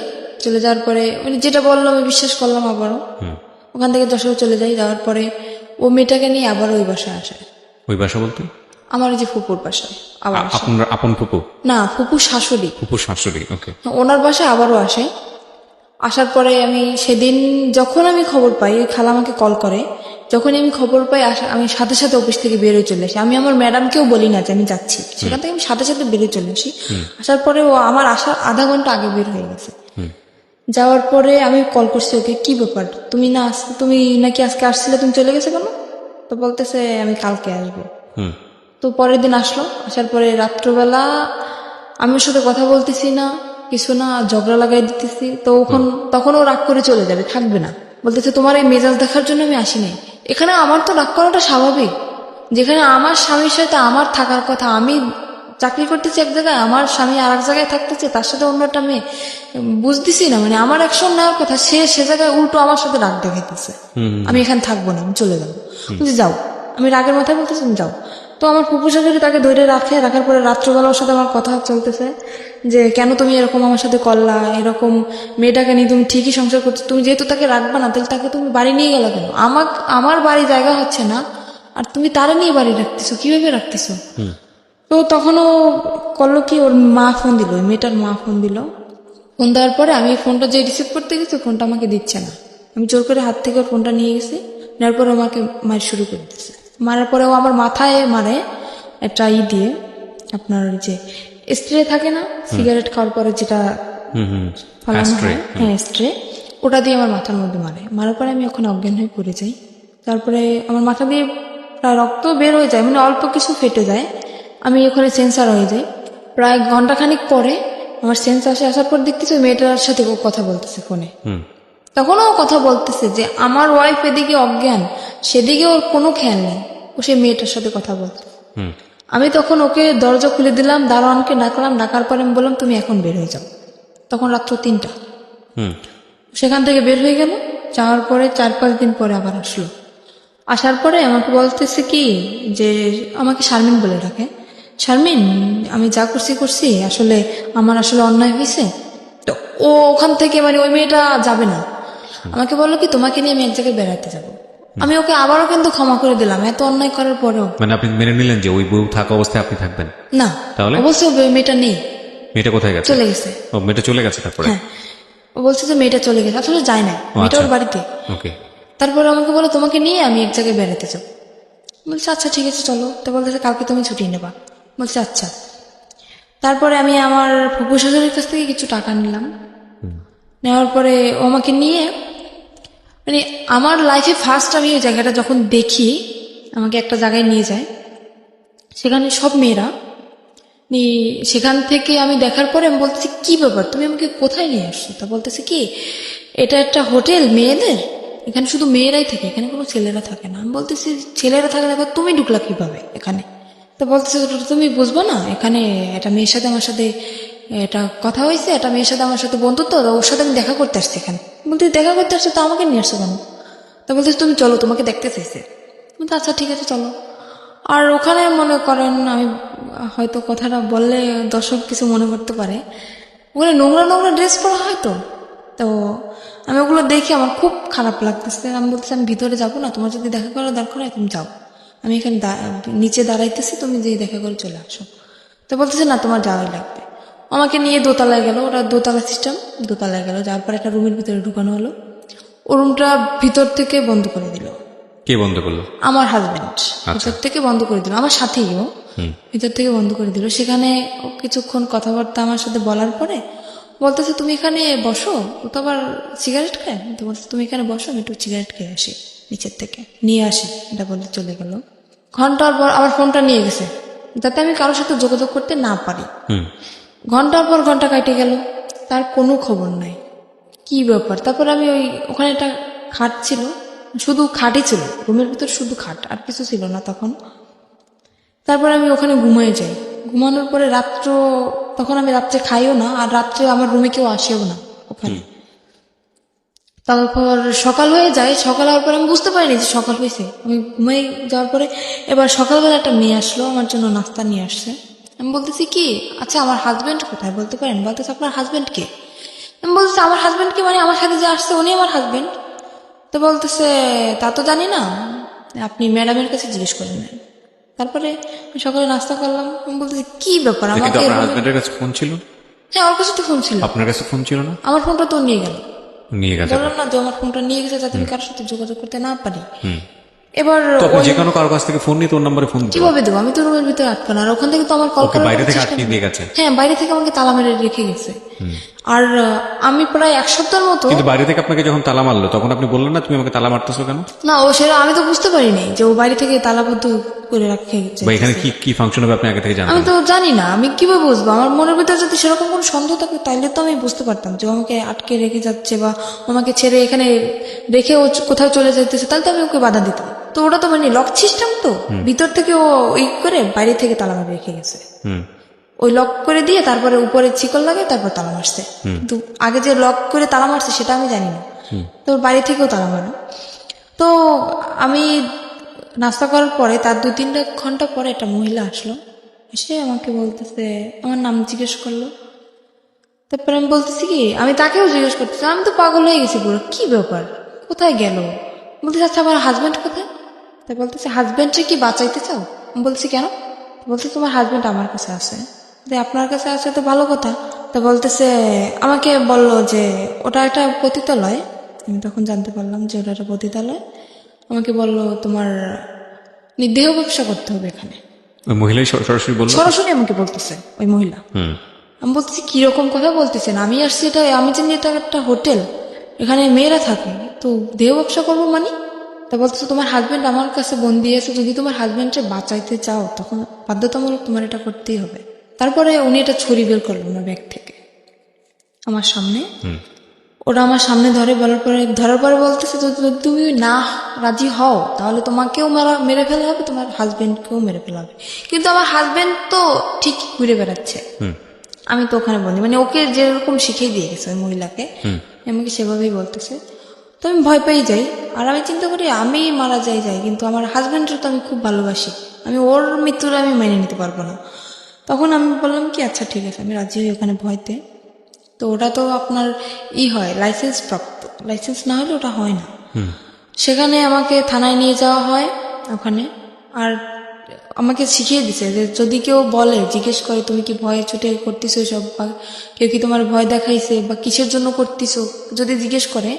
চলে যাওয়ার পরে উনি যেটা বললো আমি বিশ্বাস করলাম আবারও। ওখান থেকে যশোরে চলে যাই, যাওয়ার পরে ও মেয়েটাকে নিয়ে আবার ওই বাসায় আসে। ওই বাসা বলতে? আমার ওই যে ফুপুর বাসায় আবার আসে। আপনার আপন ফুপু? না, ফুপু শাশুড়ি। ফুপু শাশুড়ি, ওকে। ওনার বাসায় আবারও আসে। আসার পরে আমি সেদিন যখন আমি খবর পাই, ওই খালা আমাকে কল করে, যখনই আমি খবর পাই আমি সাথে সাথে অফিস থেকে বেরোয় চলে আসি। আমি আমার ম্যাডামকেও বলি না যে আমি যাচ্ছি, সেখান থেকে আমি সাথে সাথে বেরিয়ে চলে আসি। আসার পরে ও আমার আসার আধা ঘন্টা আগে বের হয়ে গেছে। যাওয়ার পরে আমি কল করছি ওকে, কি ব্যাপার তুমি নাকি আজকে আসছিলে, তুমি চলে গেছে কেন? তো বলতেছে আমি কালকে আসবো। তো পরের দিন আসলো, আসার পরে রাত্রবেলা আমি ওর সাথে কথা বলতেছি না, কিছু না, ঝগড়া লাগাই দিতেছি। তো তখন ও রাগ করে চলে যাবে, থাকবে না। বলতেছে তোমার এই মেজাজ দেখার জন্য আমি আসি নাই। এখানে আমার তো রাগ করাটা স্বাভাবিক, যেখানে আমার স্বামীর সাথে আমার থাকার কথা, আমি চাকরি করতেছি এক জায়গায়, আমার স্বামী আর এক জায়গায় থাকতেছে, তার সাথে অন্য একটা মেয়ে, বুঝতেছি না, মানে আমার অ্যাকশন নেওয়ার কথা, সে জায়গায় উল্টো আমার সাথে রাগ দেখাইতেছে। আমি এখানে থাকবো না, আমি চলে যাবো। বলছি যাও, আমি রাগের মাথায় বলতেছি যাও। তো আমার ফুপু শাশুড়ি তাকে ধরে রাখার পরে রাত্রবেলা ওর সাথে আমার কথা চলতেছে যে কেন তুমি এরকম আমার সাথে করলা, এরকম মেয়েটাকে নিয়ে তুমি ঠিকই সংসার করছো, তুমি যেহেতু তাকে রাখবা না তাহলে তাকে তুমি বাড়ি নিয়ে গেলা কেন? আমার বাড়ি জায়গা হচ্ছে না, আর তুমি তারা নিয়ে বাড়ি রাখতেছো, কিভাবে রাখতেছো? তো তখনও করলো কি, ওর মা ফোন দিল, ওই মেয়েটার মা ফোন দিল। ফোন দেওয়ার পরে আমি ফোনটা যে রিসিভ করতে গেছি ফোনটা আমাকে দিচ্ছে না, আমি জোর করে হাত থেকে ফোনটা নিয়ে গেছি, নেওয়ার পরে আমাকে মার শুরু করে দিচ্ছে। মারার পরে ও আমার মাথায় মারে একটা দিয়ে, আপনার ওই যে স্ট্রে থাকে না সিগারেট খাওয়ার পরে যেটা ফালানো হয়, হ্যাঁ স্ট্রে, ওটা দিয়ে আমার মাথার মধ্যে মারার পরে আমি ওখানে অজ্ঞান হয়ে পড়ে যাই। তারপরে আমার মাথা দিয়ে প্রায় রক্ত বের হয়ে যায়, মানে অল্প কিছু ফেটে যায়, আমি ওখানে সেন্সার হয়ে যাই। প্রায় ঘন্টাখানিক পরে আমার সেন্স আসার পর দেখতেছি ওই মেয়েটার সাথে ও কথা বলতেছে ফোনে। তখনও কথা বলতেছে যে আমার ওয়াইফ এদিকে অজ্ঞান, সেদিকে ওর কোনো খেয়াল নেই, ও সেই মেয়েটার সাথে কথা বলতে। আমি তখন ওকে দরজা খুলে দিলাম, দারোয়ানকে ডাকলাম, ডাকার পরে আমি বললাম তুমি এখন বের হয়ে যাও। তখন রাত্র 3টা। সেখান থেকে বের হয়ে গেল, যাওয়ার পরে 4-5 দিন পরে আবার আসলো। আসার পরে আমাকে বলতেছে কি যে আমাকে শারমিন বলে ডাকে, শারমিন আমি যা করছি আসলে আমার আসলে অন্যায় হয়েছে। তো ও ওখান থেকে মানে ওই মেয়েটা যাবে না, আমাকে বললো কি তোমাকে নিয়ে আমি এক জায়গায় বেড়াতে যাবো। আমি ওকে আবারও কিন্তু ক্ষমা করে দিলাম এত অন্যায় করার পরেও। মানে আপনি মেনে নিলেন যে ওই বউ থাকা অবস্থায় আপনি থাকবেন? না, তাহলে অবশ্যই ওই মেয়েটা নেই, মেয়েটা কোথায় গেছে? চলে গেছে। ও মেয়েটা চলে গেছে তারপরে? হ্যাঁ, ও বলছে যে মেয়েটা চলে গেছে, আসলে যায় না, মেয়েটা ওর বাড়িতে। ওকে। তারপরে আমাকে বলে তোমাকে নিয়ে আমি এক জায়গায় বেড়াতে যাবো। বলছে আচ্ছা ঠিক আছে চলো। তো বলতেছে কালকে তুমি ছুটি নেবা। বলছে আচ্ছা। তারপরে আমি আমার ফুফু শাশুড়ির কাছ থেকে কিছু টাকা নিলাম। নেওয়ার পরে ও আমাকে নিয়ে, মানে আমার লাইফে ফার্স্ট আমি ওই জায়গাটা যখন দেখি, আমাকে একটা জায়গায় নিয়ে যায়, সেখানে সব মেয়েরা। সেখান থেকে আমি দেখার পরে আমি বলতেছি কি ব্যাপার, তুমি আমাকে কোথায় নিয়ে আসছো? তা বলতেছে কি এটা একটা হোটেল মেয়েদের, এখানে শুধু মেয়েরাই থাকে, এখানে কোনো ছেলেরা থাকে না। আমি বলতেছি ছেলেরা থাকে না, তুমি ঢুকলা কিভাবে এখানে? তো বলতেছে ওটা তুমি বুঝবো না, এখানে একটা মেয়ের সাথে আমার সাথে এটা কথা হয়েছে, একটা মেয়ের সাথে আমার সাথে বন্ধুত্ব, ওর সাথে আমি দেখা করতে আসছি এখানে। বলতে দেখা করতে আসছো তো আমাকে নিয়ে আসছো কেন? তা বলতেছে তুমি চলো, তোমাকে দেখতে চাইছে। বলতে আচ্ছা ঠিক আছে চলো। আর ওখানে মনে করেন আমি হয়তো কথাটা বললে দর্শক কিছু মনে করতে পারে, ওখানে নোংরা নোংরা ড্রেস পরা হয় তো। তো আমি ওগুলো দেখে আমার খুব খারাপ লাগতেছে। আমি বলতেছি আমি ভিতরে যাবো না, তোমার যদি দেখা করার দরকার হয় তুমি যাও, আমি এখানে নিচে দাঁড়াইতেছি, তুমি যেয়ে দেখা করে চলে আসো। তো বলতেছে না তোমার যাওয়াই লাগবে। আমাকে নিয়ে দোতলায় গেল, ওটা দোতলা সিস্টেম, দোতলায় গেল, যাওয়ার পর একটা রুমের ভিতরে ঢুকানো হলো। ও রুমটা ভিতর থেকে বন্ধ করে দিল। কে বন্ধ করলো? আমার হাজবেন্ড ভিতর থেকে বন্ধ করে দিল, আমার সাথেই ও ভিতর থেকে বন্ধ করে দিল। সেখানে ও কিছুক্ষণ কথাবার্তা আমার সাথে বলার পরে বলতেছে তুমি এখানে বসো, ও তো আবার সিগারেট খায়, তো বলছে তুমি এখানে বসো, আমি একটু সিগারেট খেয়ে আসি, নিচের থেকে নিয়ে আসি, এটা বলে চলে গেল। ঘন্টার পর আমার ফোনটা নিয়ে গেছে যাতে আমি কারোর সাথে যোগাযোগ করতে না পারি। ঘন্টার পর ঘন্টা কাটে গেল, তার কোনো খবর নাই, কি ব্যাপার। তারপর আমি ওখানে একটা খাট ছিল, শুধু খাটই ছিল রুমের ভিতর, শুধু খাট, আর কিছু ছিল না তখন। তারপর আমি ওখানে ঘুমিয়ে যাই। ঘুমানোর পরে তখন আমি রাত্রে খাইও না, আর রাত্রে আমার রুমে কেউ আসেও না ওখানে। তারপর সকাল হয়ে যায়, সকাল হওয়ার পরে আমি বুঝতে পারিনি যে সকাল হয়েছে। আমি ঘুমিয়ে যাওয়ার পরে এবার সকালবেলা একটা মেয়ে আসলো, আমার জন্য নাস্তা নিয়ে আসছে। আমি বলতেছি কি আচ্ছা আমার হাজবেন্ড কোথায় বলতে পারেন? বলতেছে আপনার হাজবেন্ড কে? আমি বলতেছি আমার হাজবেন্ড কে মানে আমার সাথে যে আসছে উনি আমার হাজবেন্ড। তো বলতেছে তা তো জানি না, আপনি ম্যাডামের কাছে জিজ্ঞেস করে নেন। তারপরে সকালে নাস্তা করলাম। আমি বলতেছি কি ব্যাপার কিন্তু আমাকে? আপনার হাজবেন্ডের কাছে ফোন ছিল? হ্যাঁ ওর কাছে তো ফোন ছিল। আপনার কাছে ফোন ছিল না? আমার ফোনটা তো নিয়ে গেল। নিয়ে গেছে। বললাম না যে আমার ফোনটা নিয়ে গেছে যাতে আমি কারোর সাথে যোগাযোগ করতে না পারি। এবার তো আপনি যে কোনো কারো কাছ থেকে ফোন নিয়ে তোর নম্বরে ফোন দিতে কিভাবে দেবো? আমি তো রুমের ভিতরে আটকানো, আর ওখান থেকে তো আমার কল ওকে করার বাইরে থেকে চেষ্টা আটকে দিয়ে গেছে। হ্যাঁ বাইরে থেকে আমাকে তালা মেরে রেখে গেছে। আর আমি প্রায় এক সপ্তাহের মতো কিন্তু বাইরে থেকে আপনাকে যখন তালা মারলো তখন আপনি বললেন না তুমি আমাকে তালা মারতেছো কেন? না, ও সেটা আমি তো বুঝতে পারিনি যে ও বাইরে থেকে তালাবদ্ধ করে রেখে গেছে। বা এখানে কি কি ফাংশন হবে আপনি আগে থেকে আমি জানতেন? তো জানি না, আমি কিভাবে বুঝবো? আমার মনের ভিতরে যদি সেরকম কোনো সন্দেহ থাকে তাইলে তো আমি বুঝতে পারতাম যে ও আমাকে আটকে রেখে যাচ্ছে বা আমাকে ছেড়ে এখানে রেখে ও কোথাও চলে যেতেছে, তাহলে তো আমি ওকে বাধা দিতাম। তো ওটা তো মানে লক সিস্টেম, তো ভিতর থেকে ও করে বাইরে থেকে তালা মেরে রেখে গেছে। ওই লক করে দিয়ে তারপরে উপরে চিকল লাগে, তারপর তালা মারছে। কিন্তু আগে যে লক করে তালা মারছে সেটা আমি জানি না, তো বাড়ি থেকেও তালা মারা। তো আমি নাস্তা করার পরে তার 2-3 ঘন্টা পরে একটা মহিলা আসলো, এসে আমাকে বলতেছে, আমার নাম জিজ্ঞেস করলো। তারপরে আমি বলতেছি কি, আমি তাকেও জিজ্ঞেস করতেছি, আমি তো পাগল হয়ে গেছি পুরো, কি ব্যাপার কোথায় গেল? বলতেছে আচ্ছা আমার হাজব্যান্ড কোথায়? তাই বলতেছে হাজব্যান্ডকে কি বাঁচাইতে চাও? আমি বলছি কেন? বলছে তোমার হাজব্যান্ড আমার কাছে আছে। আপনার কাছে আছে তো ভালো কথা। তা বলতেছে আমাকে বললো যে ওটা একটা পতিতালয়। আমি তখন জানতে পারলাম যে ওটা একটা পতিতালয়। আমাকে বললো তোমার দেহ ব্যবসা করতে হবে এখানে। ওই মহিলাই সরাসরি বললো? সরাসরি আমাকে বলতেছে ওই মহিলা। আমি বলতেছি কিরকম কথা বলতেছেন? আমি আসছি এটা, আমি জানি এটা একটা হোটেল, এখানে মেয়েরা থাকে, তো দেহ ব্যবসা করবো মানে? তা বলতেছে তোমার হাজবেন্ড আমার কাছে বন্দি আছে, যদি তোমার হাজবেন্ডকে বাঁচাইতে চাও তখন বাধ্যতামূলক তোমার এটা করতেই হবে। তারপরে উনি এটা ছুরি বের করলো ওনার ব্যাগ থেকে আমার সামনে। ওরা আমার সামনে ধরার পরে বলতেছে যদি তুমি না রাজি হও তাহলে তোমাকেও মেরে ফেলা হবে, তোমার হাজবেন্ডকেও মেরে ফেলা হবে। কিন্তু আমার হাজবেন্ড তো ঠিক ঘুরে বেড়াচ্ছে, আমি তো ওখানে বন্দি, মানে ওকে যেরকম শিখিয়ে দিয়ে গেছে ওই মহিলাকে, আমাকে সেভাবেই বলতেছে। তো আমি ভয় পেয়ে যাই, আর আমি চিন্তা করি আমি মারা যাই, কিন্তু আমার হাজবেন্ডের তো আমি খুব ভালোবাসি, আমি ওর মৃত্যুটা আমি মেনে নিতে পারবো না। তখন আমি বললাম কি আচ্ছা ঠিক আছে, আমি রাজি হই ওখানে ভয়তে। তো ওটা তো আপনার হয় লাইসেন্স প্রাপ্ত, লাইসেন্স না হলে ওটা হয় না। সেখানে আমাকে থানায় নিয়ে যাওয়া হয় ওখানে। আর আমাকে শিখিয়ে দিছে যে যদি কেউ বলে, জিজ্ঞেস করে তুমি কি ভয়ে ছুটে করতেছো সব, বা কেউ কি তোমার ভয় দেখাইছে বা কিসের জন্য করতেছো, যদি জিজ্ঞেস করে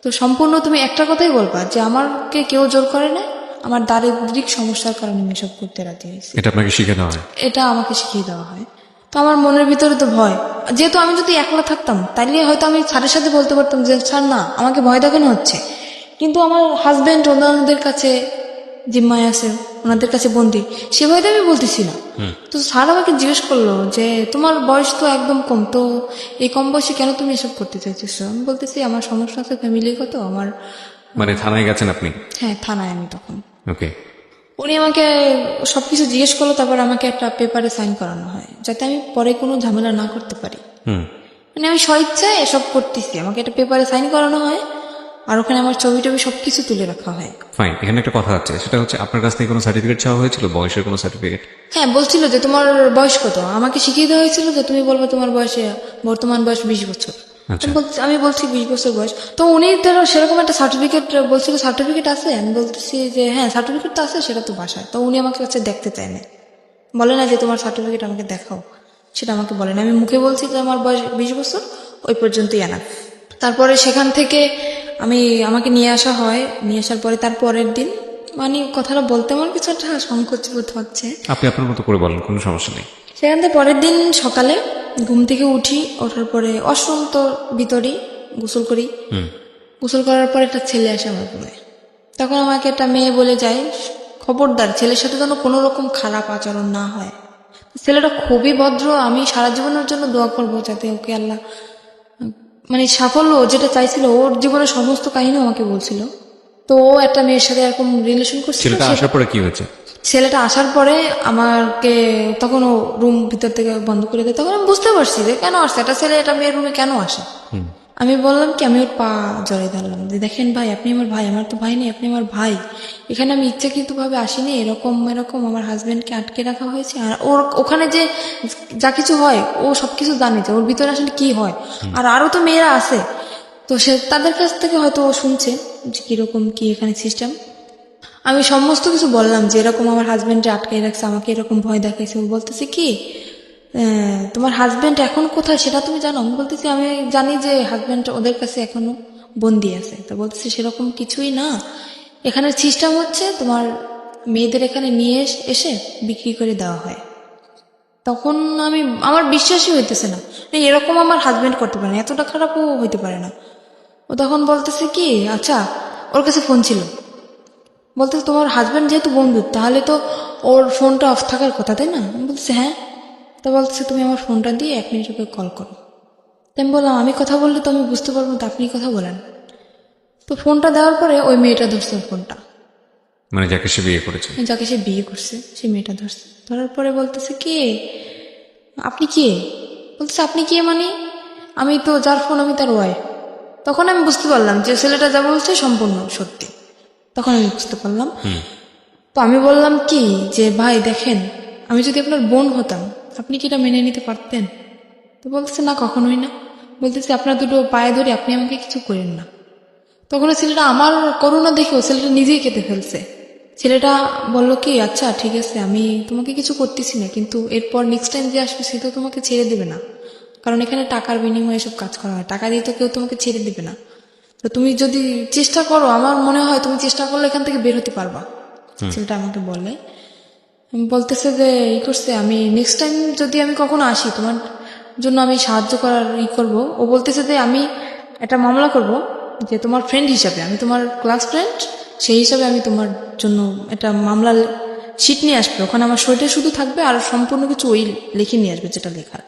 তো সম্পূর্ণ তুমি একটা কথাই বলবা যে আমাকে কেউ জোর করে না, আমার দারিদ্রিক সমস্যার কারণে আমি সব করতে রাজি হয়েছি। এটা আপনাকে শিখে দেওয়া হয়? এটা আমাকে শিখিয়ে দেওয়া হয়। তো আমার মনের ভিতরে তো ভয়, যেহেতু আমি যদি একলা থাকতাম তাইলে হয়তো আমি স্যারের সাথে বলতে পারতাম যে স্যার না, আমাকে ভয় দেখানো হচ্ছে, কিন্তু আমার হাজবেন্ড ওনাদের কাছে জিম্মায় আছে, ওনাদের কাছে বন্দি, সে ভয়তে আমি বলতেছি না। তো স্যার আমাকে জিজ্ঞেস করলো যে তোমার বয়স তো একদম কম, তো এই কম বয়সে কেন তুমি এসব করতে চাইতেছো? আমি বলতেছি আমার সমস্যা আছে ফ্যামিলিগত, আমার। মানে থানায় গেছেন আপনি? হ্যাঁ, থানায় আমি তখন। ওকে। উনি আমাকে সবকিছু জিজ্ঞেস করলো, তারপর আমাকে একটা পেপারে সাইন করানো হয় যাতে আমি পরে কোনো ঝামেলা না করতে পারি। মানে আমি স্বইচ্ছায় এসব করতেছি, আমাকে একটা পেপারে সাইন করানো হয়, আর ওখানে আমার ছবি টবি সবকিছু তুলে রাখা হয়। ফাইন, এখানে একটা কথা আছে, সেটা হচ্ছে আপনার কাছ থেকে কোনো সার্টিফিকেট চাওয়া হয়েছিল, বয়সের কোনো সার্টিফিকেট? হ্যাঁ, বলছিল যে তোমার বয়স কত, আমাকে শিখিয়ে দেওয়া হয়েছিল যে তুমি বলবে তোমার বয়সে বর্তমান বয়স 20 বছর। আচ্ছা। আমি বলছি 20 বছর বয়স। তো উনি ধরো সেরকম একটা সার্টিফিকেট বলছিল, সার্টিফিকেট আছে? আমি বলতেছি যে হ্যাঁ সার্টিফিকেট তো আছে, সেটা তো বাসায়। তো উনি আমাকে কাছে দেখতে চায় না, বলে না যে তোমার সার্টিফিকেট আমাকে দেখাও, সেটা আমাকে বলে না। আমি মুখে বলছি যে আমার বয়স 20 বছর, ওই পর্যন্তই আনা। তারপরে সেখান থেকে আমাকে নিয়ে আসা হয়, নিয়ে আসার পরে তার পরের দিন, মানে কথাটা বলতে আমার কিছু একটা সংকোচ বোধ হচ্ছে। আপনি আপনার মতো করে বলেন, কোনো সমস্যা নেই। সেখান থেকে পরের দিন সকালে ঘুম থেকে উঠি, ওঠার পরে অসন্ত ভিতরেই গোসল করি। গোসল করার পর একটা ছেলে আসে আমার রুমে। তখন আমাকে একটা মেয়ে বলে যায় খবরদার ছেলের সাথে যেন কোনো রকম খারাপ আচরণ না হয়। ছেলেটা খুবই ভদ্র, আমি সারা জীবনের জন্য দোয়া করবো যাতে ওকে আল্লাহ মানে সাফল্য যেটা চাইছিল, ওর জীবনের সমস্ত কাহিনী আমাকে বলছিল। তো ও একটা মেয়ের সাথে এরকম রিলেশন করছিল। ছেলেটা আসার পরে কি হয়েছে? ছেলেটা আসার পরে আমাকে তখন ও রুম ভিতর থেকে বন্ধ করে দেয়। তখন আমি বুঝতে পারছি যে কেন আসছে একটা ছেলে একটা মেয়ের রুমে কেন আসে। আমি বললাম কি, আমি ওর পা জড়িয়ে ধরলাম যে দেখেন ভাই, আপনি আমার ভাই, আমার তো ভাই নেই, আপনি আমার ভাই। এখানে আমি ইচ্ছাকৃত ভাবে আসিনি, এরকম এরকম আমার হাজবেন্ডকে আটকে রাখা হয়েছে। আর ওর ওখানে যে যা কিছু হয় ও সবকিছু জানে যে ওর ভিতরে আসলে কি হয়। আর আরো তো মেয়েরা আছে, তো সে তাদের কাছ থেকে হয়তো ও শুনছে যে কিরকম কি এখানে সিস্টেম। আমি সমস্ত কিছু বললাম যে এরকম আমার হাজবেন্ডে আটকে রাখছে, আমাকে এরকম ভয় দেখাইছে। ও বলতেছে কি তোমার হাজবেন্ড এখন কোথায় সেটা তুমি জানো? আমি বলতেছি আমি জানি যে হাজবেন্ড ওদের কাছে এখনো বন্দি আছে। তো বলতেছে সেরকম কিছুই না, এখানে সিস্টেম হচ্ছে তোমার মেয়েদের এখানে নিয়ে এসে বিক্রি করে দেওয়া হয়। তখন আমার বিশ্বাসই হইতেছে না, এরকম আমার হাজবেন্ড করতে পারে না, এতটা খারাপও হইতে পারে না। ও তখন বলতেছে কি আচ্ছা, ওর কাছে ফোন ছিল, বলতে তোমার হাজব্যান্ড যেহেতু বন্ধু তাহলে তো ওর ফোনটা অফ থাকার কথা, তাই না? আমি বলছি হ্যাঁ। তো বলছে তুমি আমার ফোনটা দিয়ে 1 মিনিট ওকে কল করো। তো আমি বললাম আমি কথা বললে তো আমি বুঝতে পারবো, তো আপনি কথা বলেন। তো ফোনটা দেওয়ার পরে ওই মেয়েটা ধরছে ওর ফোনটা, মানে যাকে সে বিয়ে করেছে? যাকে সে বিয়ে করছে সেই মেয়েটা ধরছে। ধরার পরে বলতেছে কি আপনি কে? বলতেছে আপনি কে মানে? আমি তো যার ফোন আমি তার ওয়াইফ। তখন আমি বুঝতে পারলাম যে ছেলেটা যা বলছে সম্পূর্ণ সত্যি। তখন আমি বুঝতে পারলাম। তো আমি বললাম কি যে ভাই দেখেন, আমি যদি আপনার বোন হতাম আপনি কি এটা মেনে নিতে পারতেন? তো বলতেছে না, কখনোই না। বলতেছে আপনার দুটো পায়ে ধরে আপনি আমাকে কিছু করেন না। তখন ছেলেটা আমার করুণা দেখেও ছেলেটা নিজেই কেঁদে ফেলছে। ছেলেটা বললো কি আচ্ছা ঠিক আছে, আমি তোমাকে কিছু করতেছি না, কিন্তু এরপর নেক্সট টাইম যে আসবে সে তো তোমাকে ছেড়ে দেবে না, কারণ এখানে টাকার বিনিময়ে সব কাজ করা হয়, টাকা দিয়ে তো কেউ তোমাকে ছেড়ে দেবে না। তো তুমি যদি চেষ্টা করো, আমার মনে হয় তুমি চেষ্টা করলে এখান থেকে বের হতে পারবা। ছেলেটা আমাকে বলে, বলতেছে যে করছে আমি নেক্সট টাইম যদি আমি কখনো আসি তোমার জন্য আমি সাহায্য করার করব। ও বলতেছে যে আমি একটা মামলা করব, যে তোমার ফ্রেন্ড হিসাবে, আমি তোমার ক্লাস ফ্রেন্ড সেই হিসাবে আমি তোমার জন্য একটা মামলা শিট নিয়ে আসবে, ওখানে আমার সইটা শুধু থাকবে আর সম্পূর্ণ কিছু ওই লিখে নিয়ে আসবে যেটা লেখার।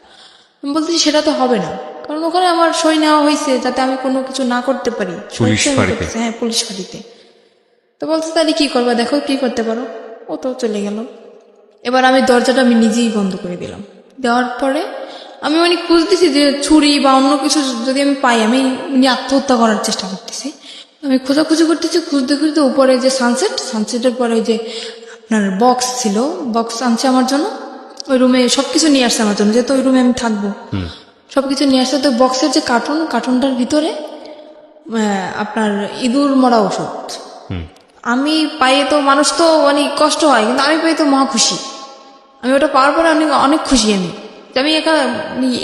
আমি বলতেছি সেটা তো হবে না, কারণ ওখানে আমার সই নেওয়া হয়েছে যাতে আমি কোনো কিছু না করতে পারি। পুলিশ ফাঁড়িতে? হ্যাঁ, পুলিশ ফাঁড়িতে। তো বলছে তাহলে কি করবা, দেখো কি করতে পারো। ও তো চলে গেল। এবার আমি দরজাটা নিজেই বন্ধ করে দিলাম। দেওয়ার পরে আমি অনেক খুঁজতেছি যে ছুরি বা অন্য কিছু যদি আমি পাই, আমি আত্মহত্যা করার চেষ্টা করতেছি। আমি খোঁজাখুঁজি করতেছি, খুঁজতে খুঁজতে উপরে যে সানসেটের পরে যে আপনার বক্স ছিল, বক্স আনছে আমার জন্য। ওই রুমে সবকিছু নিয়ে আসছে আমার জন্য, যেহেতু ওই রুমে আমি থাকবো। সবকিছু নিয়ে আসছে। তো বক্সের যে কার্টুনটার ভিতরে আপনার ইঁদুর মরা ওষুধ। হুম। আমি পাইয়ে তো মানুষ তো অনেক কষ্ট হয়, কিন্তু আমি পাই তো মহা খুশি। আমি ওটা পাওয়ার পরে অনেক অনেক খুশি আমি, যে আমি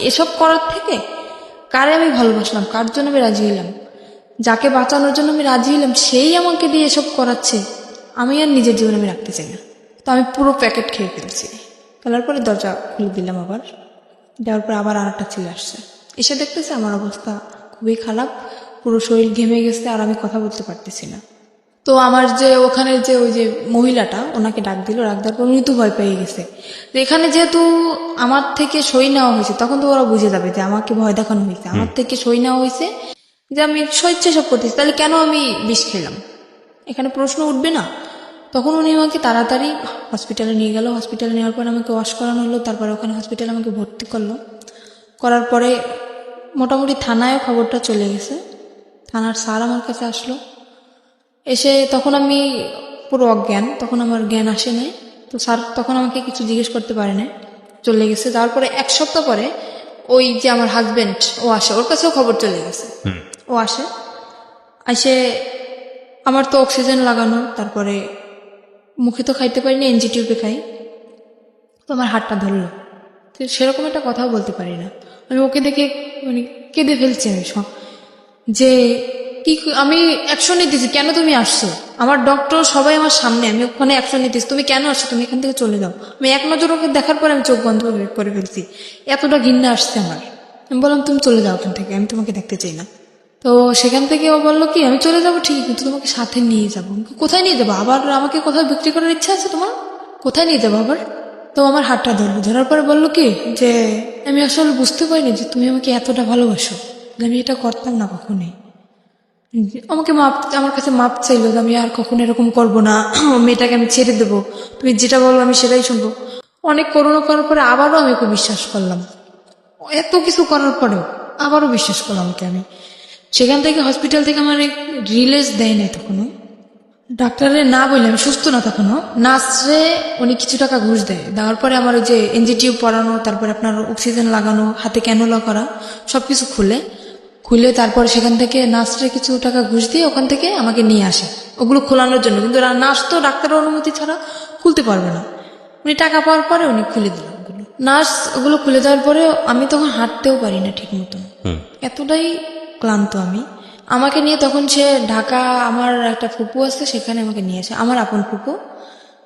এসব করার থেকে কারে আমি ভালোবাসলাম, কার জন্য আমি রাজি হইলাম, যাকে বাঁচানোর জন্য আমি রাজি হইলাম, সেই আমাকে দিয়ে এসব করাচ্ছে। আমি আর নিজের জীবনে আমি রাখতে চাই না। তো আমি পুরো প্যাকেট খেয়ে ফেলছি। ফেলার পরে দরজা খুলে দিলাম, আবার দেওয়ার পর আবার আরেকটা ছেলে আসছে, এসে দেখতেছে আমার অবস্থা খুবই খারাপ, পুরো শরীর ঘেমে গেছে আর আমি কথা বলতে পারতেছি না। তো আমার যে ওখানে যে ওই যে মহিলাটা, ওনাকে ডাক দিল, ডাক দেওয়ার পর উনি তো ভয় পেয়ে গেছে যে এখানে যেহেতু আমার থেকে সই নেওয়া হয়েছে, তখন তো ওরা বুঝে যাবে যে আমাকে ভয় দেখানো হয়েছে, আমার থেকে সই নেওয়া হয়েছে, যে আমি স্বেচ্ছা সব করতেছি, তাহলে কেন আমি বিষ খেলাম, এখানে প্রশ্ন উঠবে না। তখন উনি আমাকে তাড়াতাড়ি হসপিটালে নিয়ে গেল। হসপিটালে নেওয়ার পর আমাকে ওয়াশ করানো হলো, তারপরে ওখানে হসপিটালে আমাকে ভর্তি করলো। করার পরে মোটামুটি থানায়ও খবরটা চলে গেছে, থানার স্যার আমার কাছে আসলো, এসে তখন আমি পুরো অজ্ঞান, তখন আমার জ্ঞান আসে নাই। তো স্যার তখন আমাকে কিছু জিজ্ঞেস করতে পারে না, চলে গেছে। যাওয়ার পরে এক সপ্তাহ পরে ওই যে আমার হাজবেন্ড ও আসে, ওর কাছেও খবর চলে গেছে। ও আসে, আমার তো অক্সিজেন লাগানো, তারপরে মুখে তো খাইতে পারিনি, এনজি টিউবে খাই। তো আমার হাতটা ধরলো, তো সেরকম একটা কথাও বলতে পারি না। আমি ওকে দেখে মানে কেঁদে ফেলছি আমি সব, যে কি আমি অ্যাকশন নিতেছি, কেন তুমি আসছো, আমার ডক্টর সবাই আমার সামনে, আমি ওখানে অ্যাকশন নিতেছি, তুমি কেন আসছো, তুমি এখান থেকে চলে যাও। আমি এক নজর ওকে দেখার পরে আমি চোখ বন্ধ করে ফেলছি, এতটা ঘৃণা আসছে আমার। আমি বললাম তুমি চলে যাও ওখান থেকে, আমি তোমাকে দেখতে চাই না। তো সেখান থেকে ও বললো কি আমি চলে যাবো ঠিকই, কিন্তু তোমাকে সাথে নিয়ে যাবো। কোথায় নিয়ে যাবো, আবার আমাকে কোথাও বিক্রি করার ইচ্ছা আছে তোমার, কোথায় নিয়ে যাবো আবার। তো আমার হাতটা ধরলো, ধরার পরে বললো কি যে আমি আসলে বুঝতে পারিনি যে তুমি আমাকে এতটা ভালোবাসো, যে আমি এটা করতাম না কখনোই। আমাকে আমার কাছে মাপ চাইলো যে আমি আর কখনো এরকম করবো না, মেয়েটাকে আমি ছেড়ে দেবো, তুমি যেটা বলো আমি সেটাই শুনবো। অনেক করোনা করার পরে আবারও আমি ওকে বিশ্বাস করলাম, এত কিছু করার পরেও আবারও বিশ্বাস করলাম ওকে আমি। সেখান থেকে হসপিটাল থেকে আমার রিলিজ দেয় নাই তখনও, ডাক্তারের না বললে আমি সুস্থ না তখনও, নার্সরে উনি কিছু টাকা ঘুষ দেয়, দেওয়ার পরে আমার ওই যে এনজি টিউব পরানো, তারপরে আপনার অক্সিজেন লাগানো, হাতে ক্যানোলা করা, সবকিছু খুলে তারপরে সেখান থেকে নার্সরে কিছু টাকা ঘুষ দিয়ে ওখান থেকে আমাকে নিয়ে আসে ওগুলো খোলানোর জন্য। কিন্তু নার্স তো ডাক্তারের অনুমতি ছাড়া খুলতে পারবে না, উনি টাকা পাওয়ার পরে উনি খুলে দিল ওগুলো। নার্স ওগুলো খুলে দেওয়ার পরে আমি তখন হাঁটতেও পারি না ঠিক মতন, এতটাই ক্লান্ত আমি। আমাকে নিয়ে তখন সে ঢাকা, আমার একটা ফুপু আছে সেখানে আমাকে নিয়ে আসে, আমার আপন ফুপু,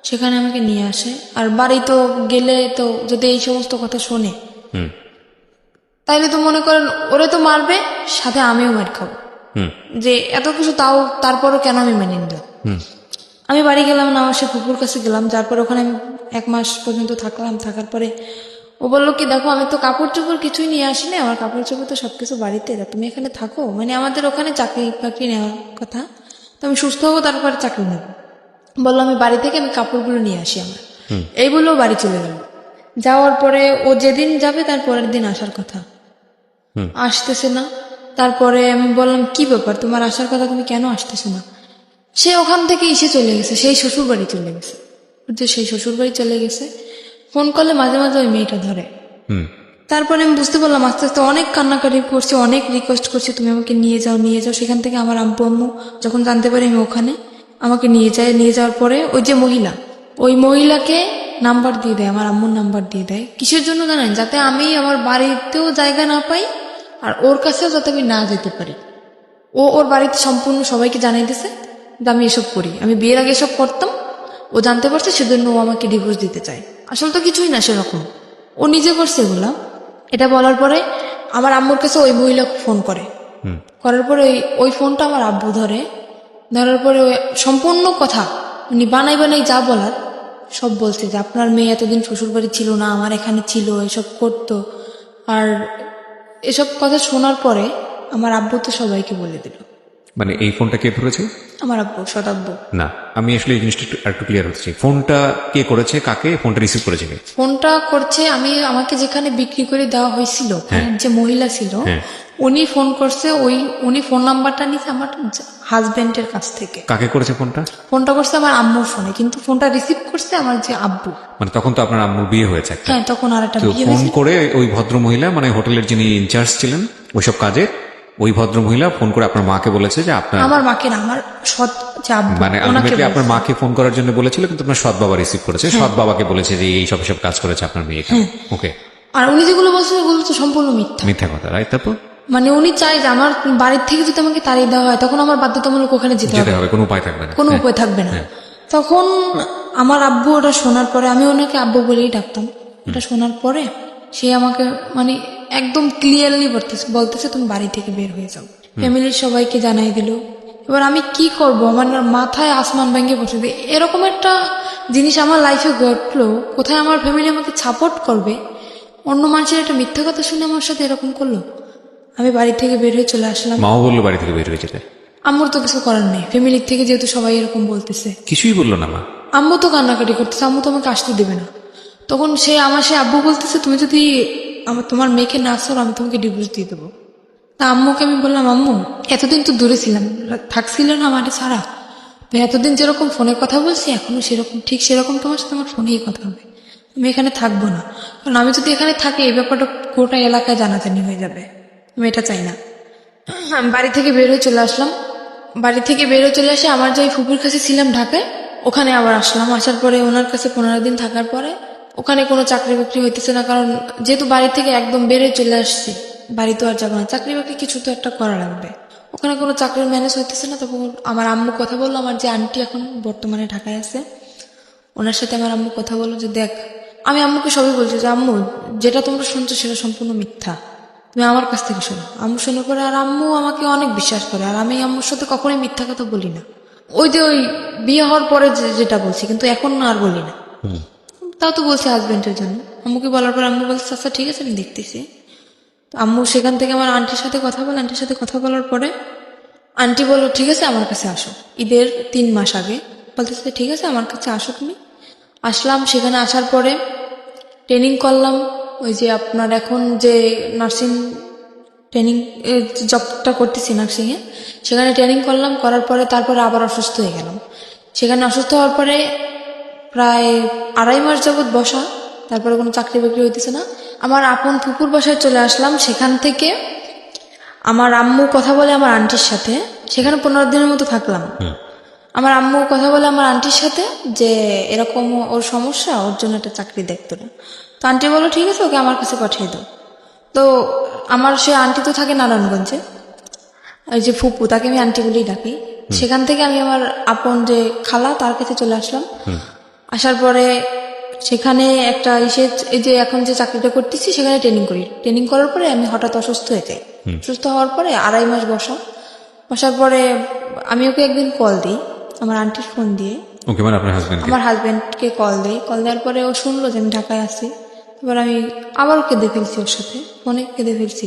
সেখানে আমাকে নিয়ে আসে। আর বাড়ি তো গেলে তো যদি এই সমস্ত কথা শোনে, তাইলে তো মনে করেন ওরে তো মারবে, সাথে আমিও মার খাবো, যে এত কিছু তাও তারপরও কেন আমি মেনে নিলাম। আমি বাড়ি গেলাম না, আমার সে ফুপুর কাছে গেলাম, যারপর ওখানে আমি 1 মাস পর্যন্ত থাকলাম। থাকার পরে ও বললো কি দেখো আমি তো কাপড় চোপড় কিছুই নিয়ে আসিনি, আমার কাপড় চোপড় তো সবকিছু বাড়িতে, তুমি এখানে থাকো, মানে আমাদের ওখানে চাকরি বাকরি নেওয়ার কথা, তো আমি সুস্থ হবো তারপরে চাকরি নেব। বললো আমি বাড়ি থেকে আমি কাপড়গুলো নিয়ে আসি আমার, এই বললেও বাড়ি চলে গেল। যাওয়ার পরে ও যেদিন যাবে তার পরের দিন আসার কথা, আসতেছে না। তারপরে আমি বললাম কি ব্যাপার তোমার আসার কথা, তুমি কেন আসতেছো না। সে ওখান থেকে এসে চলে গেছে, সেই শ্বশুর বাড়ি চলে গেছে, সেই শ্বশুর বাড়ি চলে গেছে। ফোন করলে মাঝে মাঝে ওই মেয়েটা ধরে। তারপরে আমি বুঝতে পারলাম আস্তে আস্তে, অনেক কান্নাকাটি করছি, অনেক রিকোয়েস্ট করছি তুমি আমাকে নিয়ে যাও নিয়ে যাও। সেখান থেকে আমার আব্বু আম্মু যখন জানতে পারি আমি ওখানে, আমাকে নিয়ে যায়। নিয়ে যাওয়ার পরে ওই যে মহিলা, ওই মহিলাকে নাম্বার দিয়ে দেয়, আমার আম্মুর নাম্বার দিয়ে দেয়। কিসের জন্য জানেন, যাতে আমি আমার বাড়িতেও জায়গা না পাই আর ওর কাছেও যাতে আমি না যেতে পারি। ও ওর বাড়িতে সম্পূর্ণ সবাইকে জানিয়ে দিয়েছে যে আমি এসব করি, আমি বিয়ের আগে এসব করতাম, ও জানতে পারছে, সেজন্য ও আমাকে ডিভোর্স দিতে চায়। আসলে তো কিছুই না সেরকম, ও নিজে করছে এগুলা। এটা বলার পরে আমার আম্মুর কাছে ওই মহিলা ফোন করে, করার পরে ওই ফোনটা আমার আব্বু ধরে। ধরার পরে ওই সম্পূর্ণ কথা উনি বানাই বানাই যা বলার সব বলছে, যে আপনার মেয়ে এতদিন শ্বশুরবাড়ি ছিল না, আমার এখানে ছিল, এসব করতো। আর এসব কথা শোনার পরে আমার আব্বু তো সবাইকে বলে দিল। মানে এই ফোনটা কে ধরেছে? আমার আব্বু, সদাব্বু। না, আমি আসলে এই জিনিসটা একটু ক্লিয়ার হতে চাই। ফোনটা কে করেছে, কাকে ফোনটা রিসিভ করেছে কে? ফোনটা করছে আমাকে যেখানে বিক্রি করে দেওয়া হয়েছিল, যে মহিলা ছিল উনি ফোন করছে, উনি ফোন নাম্বারটা নিছে আমার হাজবেন্ডের কাছ থেকে। কাকে করেছে ফোনটা? ফোনটা করছে আমার আম্মুর ফোনে, কিন্তু ফোনটা রিসিভ করছে আমার যে আব্বু। মানে তখন তো আপনার আম্মুর বিয়ে হয়েছে একটা। হ্যাঁ, তখন আর একটা তো বিয়ে ফোন হয়েছে। করে ওই ভদ্র মহিলা, মানে হোটেলের যিনি ইনচার্জ ছিলেন ওইসব কাজে, ওই ভদ্র মহিলা ফোন করে আপনার মাকে বলেছে যে আপনার আমার মাকে না, আমার সৎ যে আব্বু, মানে ওনাকে আলটিমেটলি আপনার বলছে। মাকে ফোন করার জন্য বলেছিল, কিন্তু আপনার সৎ বাবা রিসিভ করেছে, সৎ বাবাকে বলেছে যে এই সব কাজ করেছে আপনার মেয়ে। ওকে, আর উনি যেগুলো বলছেন ওগুলো তো সম্পূর্ণ মিথ্যা। মিথ্যা কথা, রাইট? তারপর মানে উনি চাই যে আমার বাড়ির থেকে যদি আমাকে তাড়িয়ে দেওয়া হয় তখন আমার বাধ্যতামূলক ওখানে যেতে যেতে হবে, হবে, কোনো উপায় থাকবে না। কোনো হ্যাঁ। উপায় থাকবে না। তখন আমার আব্বু ওটা শোনার পরে, আমি ওনাকে আব্বু বলেই ডাকতাম, ওটা শোনার পরে সে আমাকে মানে একদম ক্লিয়ারলি বলতেছে তুমি বাড়ি থেকে বের হয়ে যাও। ফ্যামিলির সবাইকে জানাই দিল। এবার আমি কি করব, আমার মাথায় আসমান ভেঙে পড়ছে যে এরকম একটা জিনিস আমার লাইফে ঘটলো, কোথায় আমার ফ্যামিলি আমাকে সাপোর্ট করবে, অন্য মানুষের একটা মিথ্যা কথা শুনে আমার সাথে এরকম করলো। আমি বাড়ি থেকে বের হয়ে চলে আসলাম। মাও বললো বাড়ি থেকে বের হয়ে যেতে, আম্মুর তো কিছু করার নেই, ফ্যামিলির থেকে যেহেতু সবাই এরকম বলতেছে। কিছুই বললো না মা? আম্মু তো কান্নাকাটি করতেছে, আম্মু তো আমাকে আসতে দেবে না। তখন সে আব্বু বলতেছে তুমি যদি তোমার মেয়েকে না সরো আমি তোমাকে ডিভোর্স দিয়ে দেবো। তা আম্মুকে আমি বললাম আম্মু এতদিন তো দূরে ছিলাম, থাকছিল না আমার ছাড়া, তো এতদিন যেরকম ফোনে কথা বলছি এখনো সেরকম, ঠিক সেরকম তোমার সাথে আমার ফোনেই কথা হবে, আমি এখানে থাকবো না। কারণ আমি যদি এখানে থাকি এই ব্যাপারটা গোটা এলাকায় জানাজানি হয়ে যাবে, আমি এটা চাই না। আমি বাড়ি থেকে বের হয়ে চলে আসলাম। বাড়ি থেকে বের হয়ে চলে আসে আমার যে ফুপুর কাছে ছিলাম ঢাকায়, ওখানে আবার আসলাম। আসার পরে ওনার কাছে 15 দিন থাকার পরে ওখানে কোনো চাকরি বাকরি হইতেছে না, কারণ যেহেতু বাড়ি থেকে একদম বেরিয়ে চলে আসছি, বাড়ি তো আর যাবো না, চাকরি বাকরি কিছু তো একটা করা লাগবে। ওখানে কোনো চাকরির ম্যানেজ হইতেছে না। তখন আমার আম্মু কথা বললো, আমার যে আন্টি এখন বর্তমানে ঢাকায় আছে ওনার সাথে আমার আম্মু কথা বললো যে দেখ, আমি আম্মুকে সবই বলছি যে আম্মু যেটা তোমরা শুনছো সেটা সম্পূর্ণ মিথ্যা, তুমি আমার কাছ থেকে শোনো। আম্মু শোনার পরে আর আম্মু আমাকে অনেক বিশ্বাস করে, আর আমি আম্মুর সাথে কখনোই মিথ্যা কথা বলি না। ওই যে ওই বিয়ে হওয়ার পরে যেটা বলছি, কিন্তু এখন না আর বলি না। তাও তো বলছি হাজবেন্ডের জন্য। আম্মুকে বলার পর আম্মু বলছে আচ্ছা ঠিক আছে আমি দেখতেছি। তো আম্মু সেখান থেকে আমার আন্টির সাথে কথা বলে, আন্টির সাথে কথা বলার পরে আন্টি বললো ঠিক আছে আমার কাছে আসো। ঈদের 3 মাস আগে বলতেছে ঠিক আছে আমার কাছে আসো তুমি। আসলাম, সেখানে আসার পরে ট্রেনিং করলাম। ওই যে আপনার এখন যে নার্সিং ট্রেনিং জবটা করতেছি নার্সিংয়ে, সেখানে ট্রেনিং করলাম, করার পরে তারপরে আবার অসুস্থ হয়ে গেলাম। সেখানে অসুস্থ হওয়ার পরে প্রায় 2.5 মাস যাবৎ বসা, তারপরে কোনো চাকরি বাকরি হইতেছে না। আমার আপন ফুপুর বাসায় চলে আসলাম। সেখান থেকে আমার আম্মু কথা বলে আমার আন্টির সাথে, সেখানে 15 দিনের মতো থাকলাম। আমার আম্মু কথা বলে আমার আন্টির সাথে যে এরকম ওর সমস্যা, ওর জন্য একটা চাকরি দেখতো না। তো আন্টি বললো ঠিক আছে ওকে আমার কাছে পাঠিয়ে দাও। তো আমার সে আন্টি তো থাকে নারায়ণগঞ্জে, ওই যে ফুপু তাকে আমি আন্টি বলেই ডাকি। সেখান থেকে আমি আমার আপন যে খালা তার কাছে চলে আসলাম। আসার পরে সেখানে একটা এই যে এখন যে চাকরিটা করতেছি সেখানে ট্রেনিং করি। ট্রেনিং করার পরে আমি হঠাৎ অসুস্থ হয়ে যাই। সুস্থ হওয়ার পরে 2.5 মাস বসার পরে আমি ওকে একদিন কল দিই আমার আন্টির ফোন দিয়ে। ওকে, মানে আপনার হাজবেন্ড? আমার হাজবেন্ডকে কল দেওয়ার পরে ও শুনলো যে আমি ঢাকায় আছি। এবার আমি আবারও কেঁদে ফেলছি, ওর সাথে ফোনে কেঁদে ফেলছি।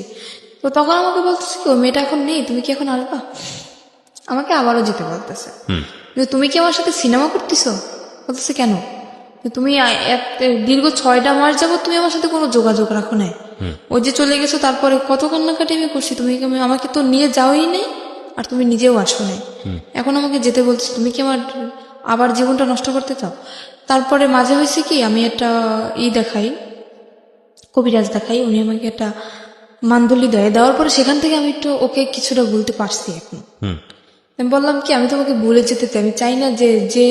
তো তখন আমাকে বলতেছে কি ও মেয়েটা এখন নেই, তুমি কি এখন আসবা? আমাকে আবারও যেতে বলতেছে যে তুমি কি আমার সাথে সিনেমা করতেছো? বলতেছে কেন? তুমি দীর্ঘ 6টা মাস যাবো তুমি আমার সাথে কোনো যোগাযোগ রাখো নাই, ওই যে চলে গেছো তারপরে কত কান্নাকাটি আমি করছি, তুমি আমাকে তো নিয়ে যাওই নেই আর তুমি নিজেও আসো নাই, এখন আমাকে যেতে বলছো, তুমি কি আমার আবার জীবনটা নষ্ট করতে চাও? তারপরে মাঝে হয়েছে কি আমি একটা দেখাই, কবিরাজ দেখাই, উনি আমাকে একটা মান্ডলি দেওয়ার পরে সেখান থেকে আমি একটু ওকে কিছুটা বলতে পারছি। এখন আমি বললাম কি আমি তোমাকে ভুলে যেতে চাই, আমি চাই না যে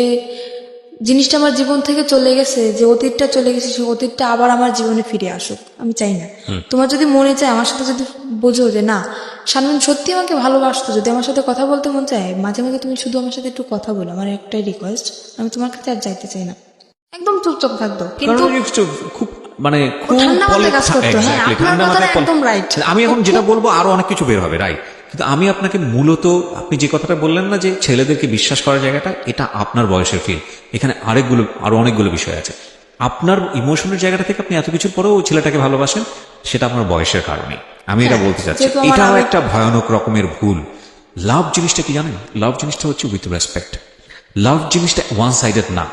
জিনিসটা আমার জীবন থেকে চলে গেছে, যে অতীতটা চলে গেছে সেই অতীতটা আবার আমার জীবনে ফিরে আসুক, আমি চাই না। তোমার যদি মনে চায় আমার সাথে যদি বোঝো যে না শারমিন সত্যি আমাকে ভালোবাসতো, যদি আমার সাথে কথা বলতে মন চায় মাঝে মাঝে তুমি শুধু আমার সাথে একটু কথা বলো, আমার একটাই রিকোয়েস্ট, আমি তোমার কাছে আর যাইতে চাই না। একদম চুপচাপ থাকতো, কিন্তু খুব মানে খুব ঠান্ডা মাথায় কাজ করতো। হ্যাঁ, Exactly, আপনার ঠান্ডা কথাটা মাথায় একদম রাইট। আমি এখন যেটা বলবো আরো অনেক কিছু বের হবে, রাইট? কিন্তু আমি আপনাকে মূলত আপনি যে কথাটা বললেন না যে ছেলেদেরকে বিশ্বাস করার জায়গাটা, এটা আপনার বয়সের ফিল। এখানে আরো অনেকগুলো বিষয় আছে। আপনার ইমোশনের জায়গাটা থেকে আপনি এত কিছুর পরেও ওই ছেলেটাকে ভালোবাসেন, সেটা আপনার বয়সের কারণে। আমি এটা বলতে চাচ্ছি, যেহেতু আমার এটাও একটা ভয়ানক রকমের ভুল। লাভ জিনিসটা কি জানেন? লাভ জিনিসটা হচ্ছে উইথ রেসপেক্ট। লাভ জিনিসটা ওয়ান সাইডেড না,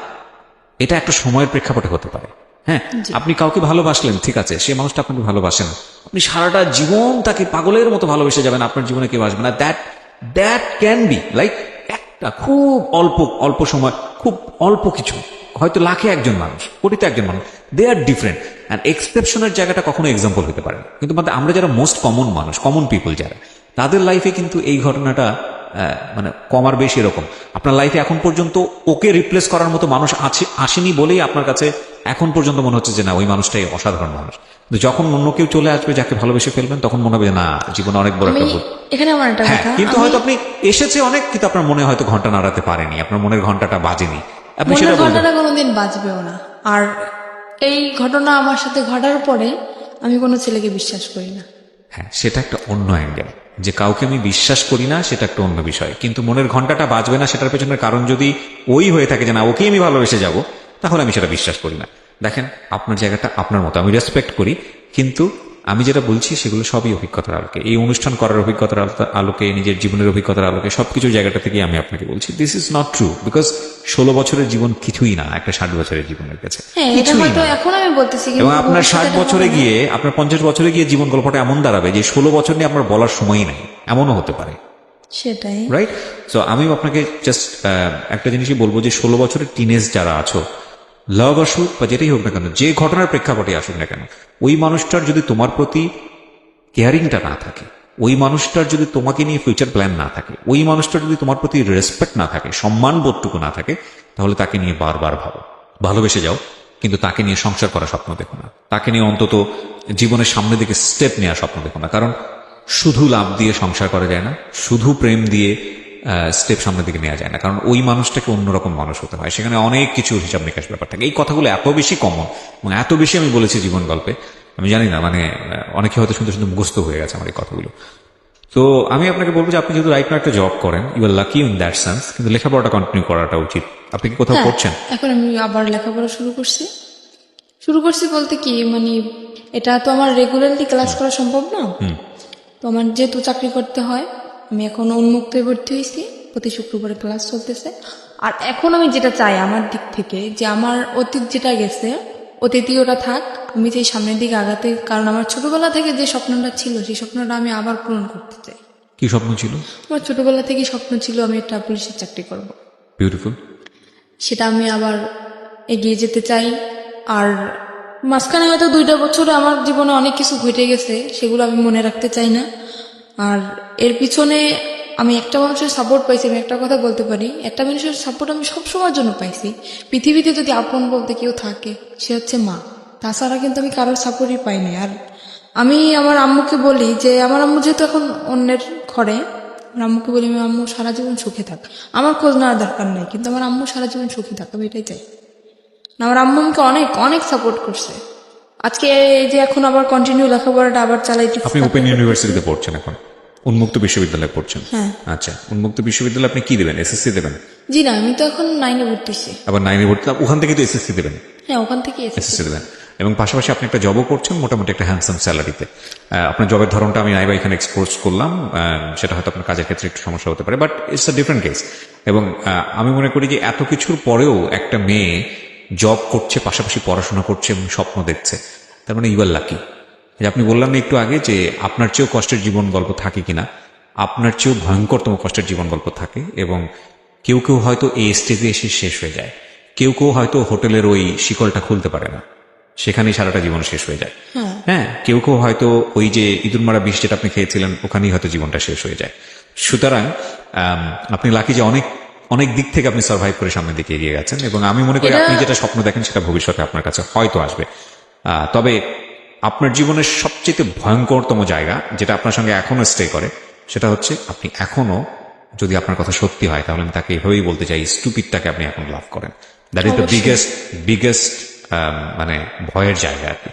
এটা একটা সময়ের প্রেক্ষাপটে হতে পারে। হ্যাঁ, আপনি কাউকে ভালোবাসলেন, ঠিক আছে, সে মানুষটা আপনাকে ভালোবাসেন, আপনি সারাটা জীবন তাকে পাগলের মতো ভালোবেসে যাবেন, আপনার জীবনে কেউ আসবে না। দ্যাট ক্যান বি লাইক একটা খুব অল্প সময়, খুব অল্প কিছু, হয়তো লাখে একজন মানুষ, কোটিতে একজন মানুষ, দে আর ডিফারেন্ট। অ্যান্ড এক্সেপশনের জায়গাটা কখনো এক্সাম্পল হতে পারে না। কিন্তু আমরা যারা মোস্ট কমন মানুষ, কমন পিপল যারা, তাদের লাইফে কিন্তু এই ঘটনাটা মানে কমার বেশি এরকম। আপনার লাইফে এখন পর্যন্ত ওকে রিপ্লেস করার মতো মানুষ আসেনি বলেই আপনার কাছে এখন পর্যন্ত মনে হচ্ছে যে না, ওই মানুষটাই অসাধারণ মানুষ। কিন্তু যখন অন্য কেউ চলে আসবে যাকে ভালোবেসে ফেলবেন, তখন মনে হবে যে না, জীবনে অনেক বড় একটা ভুল। এখানে আমার একটা হ্যাঁ, কথা, কিন্তু হয়তো আপনি এসেছে অনেক, কিন্তু আপনার মনে হয়তো ঘন্টা নাড়াতে পারেনি, আপনার মনের ঘন্টাটা বাজেনি, আপনি মনের সেটা বলবেন। ঘটনাটা কোনোদিন বাঁচবেও না। আর এই ঘটনা আমার সাথে ঘটার পরে আমি কোনো ছেলেকে বিশ্বাস করি না। হ্যাঁ, সেটা একটা অন্য অ্যাঙ্গেল, যে কাউকে আমি বিশ্বাস করি না সেটা একটা অন্য বিষয়, কিন্তু মনের ঘন্টাটা বাজবে না সেটার পেছনের কারণ যদি ওই হয়ে থাকে যে না, ওকে আমি ভালোবেসে যাব, তাহলে আমি সেটা বিশ্বাস করি না। দেখেন, আপনার জায়গাটা আপনার মতো, আমি রেসপেক্ট করি, কিন্তু আমি যেটা বলছি সেগুলো সবই অভিজ্ঞতার আলোকে, এই অনুষ্ঠান করার অভিজ্ঞতার আলোকে, নিজের জীবনের অভিজ্ঞতার আলোকে, সবকিছু জায়গাটা থেকে আমি আপনাকে বলছি this is not true, because 16 বছরের জীবন কিছুই না একটা 60 বছরের জীবনের কাছে, হ্যাঁ, এটা কিছুই হয়তো না। এখন আমি বলতেছি, এবং কিন্তু আপনার ভবিষ্যতে 60 এটা বছরে হবে না। গিয়ে, আপনার 50 বছরে গিয়ে জীবন গল্পটা এমন দাঁড়াবে যে 16 বছর নিয়ে আপনার বলার সময়ই নাই, এমনও হতে পারে, সেটাই। রাইট? সো আমি আপনাকে জাস্ট একটা জিনিসই বলবো যে 16 বছরের টিনেজ যারা আছো, লাভ আসুক বা যেটাই হোক না কেন, যে ঘটনার প্রেক্ষাপটে আসুক না কেন, ওই মানুষটার যদি তোমার প্রতি কেয়ারিংটা না থাকে, ওই মানুষটার যদি তোমাকে নিয়ে ফিউচার প্ল্যান না থাকে, ওই মানুষটার যদি তোমার প্রতি রেসপেক্ট না থাকে, সম্মান বোধটুকু না থাকে, তাহলে তাকে নিয়ে বারবার ভাবো, ভালোবেসে যাও, কিন্তু তাকে নিয়ে সংসার করার স্বপ্ন দেখো না, তাকে নিয়ে অন্তত জীবনের সামনের দিকে স্টেপ নেওয়ার স্বপ্ন দেখো না। কারণ শুধু লাভ দিয়ে সংসার করা যায় না, শুধু প্রেম দিয়ে স্টেপ সামনের দিকে নেওয়া যায় না, কারণ ওই মানুষটাকে অন্যরকম মানুষ হতে হয়, সেখানে অনেক কিছু হিসাব নিকাশ ব্যাপার থাকে। এই কথাগুলো এত বেশি কমন এবং এত বেশি আমি বলেছি জীবন গল্পে, আমি জানি না, মানে অনেকে হয়তো শুনতে শুনতে মুখস্থ হয়ে গেছে আমার এই কথাগুলো। তো আমি আপনাকে বলবো যে আপনি যেহেতু রাইট নাও একটা জব করেন, you are lucky in that sense, কিন্তু লেখাপড়াটা কন্টিনিউ করাটা উচিত। আপনি কি কোথাও হ্যাঁ, পড়ছেন? এখন আমি আবার লেখাপড়া শুরু করছি বলতে কি, মানে এটা তো আমার রেগুলারলি ক্লাস করা সম্ভব না। তো আমার যেহেতু চাকরি করতে হয়, আমি এখন উন্মুক্ত হয়ে ভর্তি হয়েছি, প্রতি শুক্রবারে ক্লাস চলতেছে। আর এখন আমি যেটা চাই আমার দিক থেকে, যে আমার অতীত যেটা গেছে, অতীতই ওটা থাক, আমি চাই সামনের দিকে আগাতে। কারণ আমার ছোটবেলা থেকে যে স্বপ্নটা ছিল, সেই স্বপ্নটা আমি আবার পূরণ করতে চাই। কি স্বপ্ন ছিল? আমার ছোটবেলা থেকে স্বপ্ন ছিল আমি একটা পুলিশের চাকরি করব। বিউটিফুল। সেটা আমি আবার এগিয়ে যেতে চাই। আর মাঝখানে হয়তো 2টা বছরে আমার জীবনে অনেক কিছু ঘটে গেছে, সেগুলো আমি মনে রাখতে চাই না। আর এর পিছনে আমি একটা মানুষের সাপোর্ট পাইছি। আমি একটা কথা বলতে পারি, একটা মানুষের সাপোর্ট আমি সব সময়ের জন্য পাইছি। পৃথিবীতে যদি আপন বলতে কেউ থাকে, সে হচ্ছে মা। তাছাড়া কিন্তু আমি কারোর সাপোর্টই পাইনি। আর আমি আমার আম্মুকে বলি যে, আমার আম্মু যেহেতু এখন অন্যের ঘরে, আমার আম্মুকে বলি, আমার আম্মু সারা জীবন সুখে থাক, আমার খোঁজ নেওয়ার দরকার নেই, কিন্তু আমার আম্মু সারা জীবন সুখে থাক, আমি এটাই চাই। আমার আম্মু আমাকে অনেক অনেক সাপোর্ট করছে। আজকে এই যে এখন আবার কন্টিনিউ লেখাপড়াটা আবার চালাইতেছি। আপনি ওপেন ইউনিভার্সিটিতে পড়ছেন এখন, উন্মুক্ত বিশ্ববিদ্যালয়ে পড়ছেন? হ্যাঁ। আচ্ছা, উন্মুক্ত বিশ্ববিদ্যালয়ে আপনি কি দেবেন? এসএসসি দেবেন? জি না, আমি তো এখন 9-এ ভর্তিছি। আবার 9-এ ভর্তি, ওখান থেকে তো এসএসসি দেবেন? হ্যাঁ, ওখান থেকে এসএসসি দেবেন, এবং পাশাপাশি আপনি একটা জবও করছেন মোটামুটি একটা হ্যান্ডসাম স্যালারিতে। আপনার জবের ধরনটা আমি নাইবা এখানে এক্সপোজ করলাম, সেটা হয়তো আপনার কাজের ক্ষেত্রে একটু সমস্যা হতে পারে, but it's a different case. এবং আমি মনে করি যে এত কিছুর পরেও একটা মেয়ে জব করছে, পাশাপাশি পড়াশোনা করছে এবং স্বপ্ন দেখছে, তার মানে ইউ আর লাকি। যে আপনি বললাম না একটু আগে যে আপনার চেয়েও কষ্টের জীবন গল্প থাকে কিনা, আপনার চেয়েও ভয়ঙ্করতম কষ্টের জীবন গল্প থাকে, এবং কেউ কেউ হয়তো এই স্টেজে এসে শেষ হয়ে যায়, কেউ কেউ হয়তো হোটেলের ওই শিকলটা খুলতে পারে না, সেখানেই সারাটা জীবন শেষ হয়ে যায়। হ্যাঁ, কেউ কেউ হয়তো ওই যে ইঁদুর মারা বিষ যেটা আপনি খেয়েছিলেন, ওখানেই হয়তো জীবনটা শেষ হয়ে যায়। সুতরাং আপনি লাকি যে অনেক অনেক দিক থেকে আপনি সার্ভাইভ করে সামনের দিকে এগিয়ে গেছেন, এবং আমি মনে করি আপনি যেটা স্বপ্ন দেখেন সেটা ভবিষ্যতে আপনার কাছে হয়তো আসবে। তবে আপনার জীবনের সবচেয়ে ভয়ঙ্করতম জায়গা যেটা আপনার সঙ্গে এখনো স্টে করে, সেটা হচ্ছে আপনি এখনো, যদি আপনার কথা সত্যি হয় তাহলে আমি তাকে এভাবেই বলতে চাই, স্টুপিডটাকে আপনি এখন লাভ করেন। দ্যাট ইজ দ্য বিগেস্ট মানে ভয়ের জায়গা আর কি।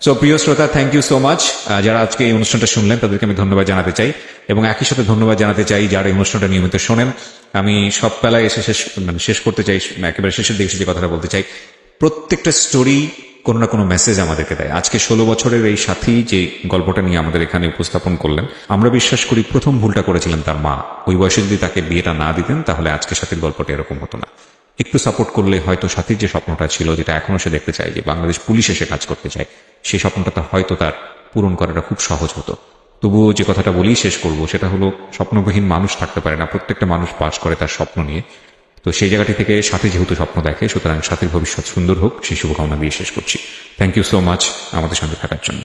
সো প্রিয় শ্রোতা, থ্যাংক ইউ সো মাচ। যারা আজকে এই অনুষ্ঠানটা শুনলেন তাদেরকে আমি ধন্যবাদ জানাতে চাই, এবং একই সাথে ধন্যবাদ জানাতে চাই যারা এই অনুষ্ঠানটা নিয়মিত শোনেন। আমি সব বেলায় এসে শেষ করতে চাই, একেবারে শেষের দিকে যে কথাটা বলতে চাই, প্রত্যেকটা স্টোরি কোনো না কোনো মেসেজ আমাদেরকে দেয়। আজকে 16 বছরের এই সাথী যে গল্পটা নিয়ে আমাদের এখানে উপস্থাপন করলেন, আমরা বিশ্বাস করি প্রথম ভুলটা করেছিলেন তার মা। ওই বয়সে যদি তাকে বিয়েটা না দিতেন তাহলে আজকে সাথীর গল্পটা এরকম হতো না। একটু সাপোর্ট করলে হয়তো সাথীর যে স্বপ্নটা ছিল, যেটা এখনো সে দেখতে চায়, যে বাংলাদেশ পুলিশ এসে কাজ করতে চায়, সেই স্বপ্নটা হয়তো তার পূরণ করাটা খুব সহজ হতো। তবুও যে কথাটা বলেই শেষ করব, সেটা হলো স্বপ্নবিহীন মানুষ থাকতে পারে না, প্রত্যেকটা মানুষ বাস করে তার স্বপ্ন নিয়ে। তো সেই জায়গাটি থেকে সাথী যেহেতু স্বপ্ন দেখে, সুতরাং সাথীর ভবিষ্যৎ সুন্দর হোক, সেই শুভকামনা দিয়ে শেষ করছি। থ্যাংক ইউ সো মাচ আমাদের সঙ্গে থাকার জন্য।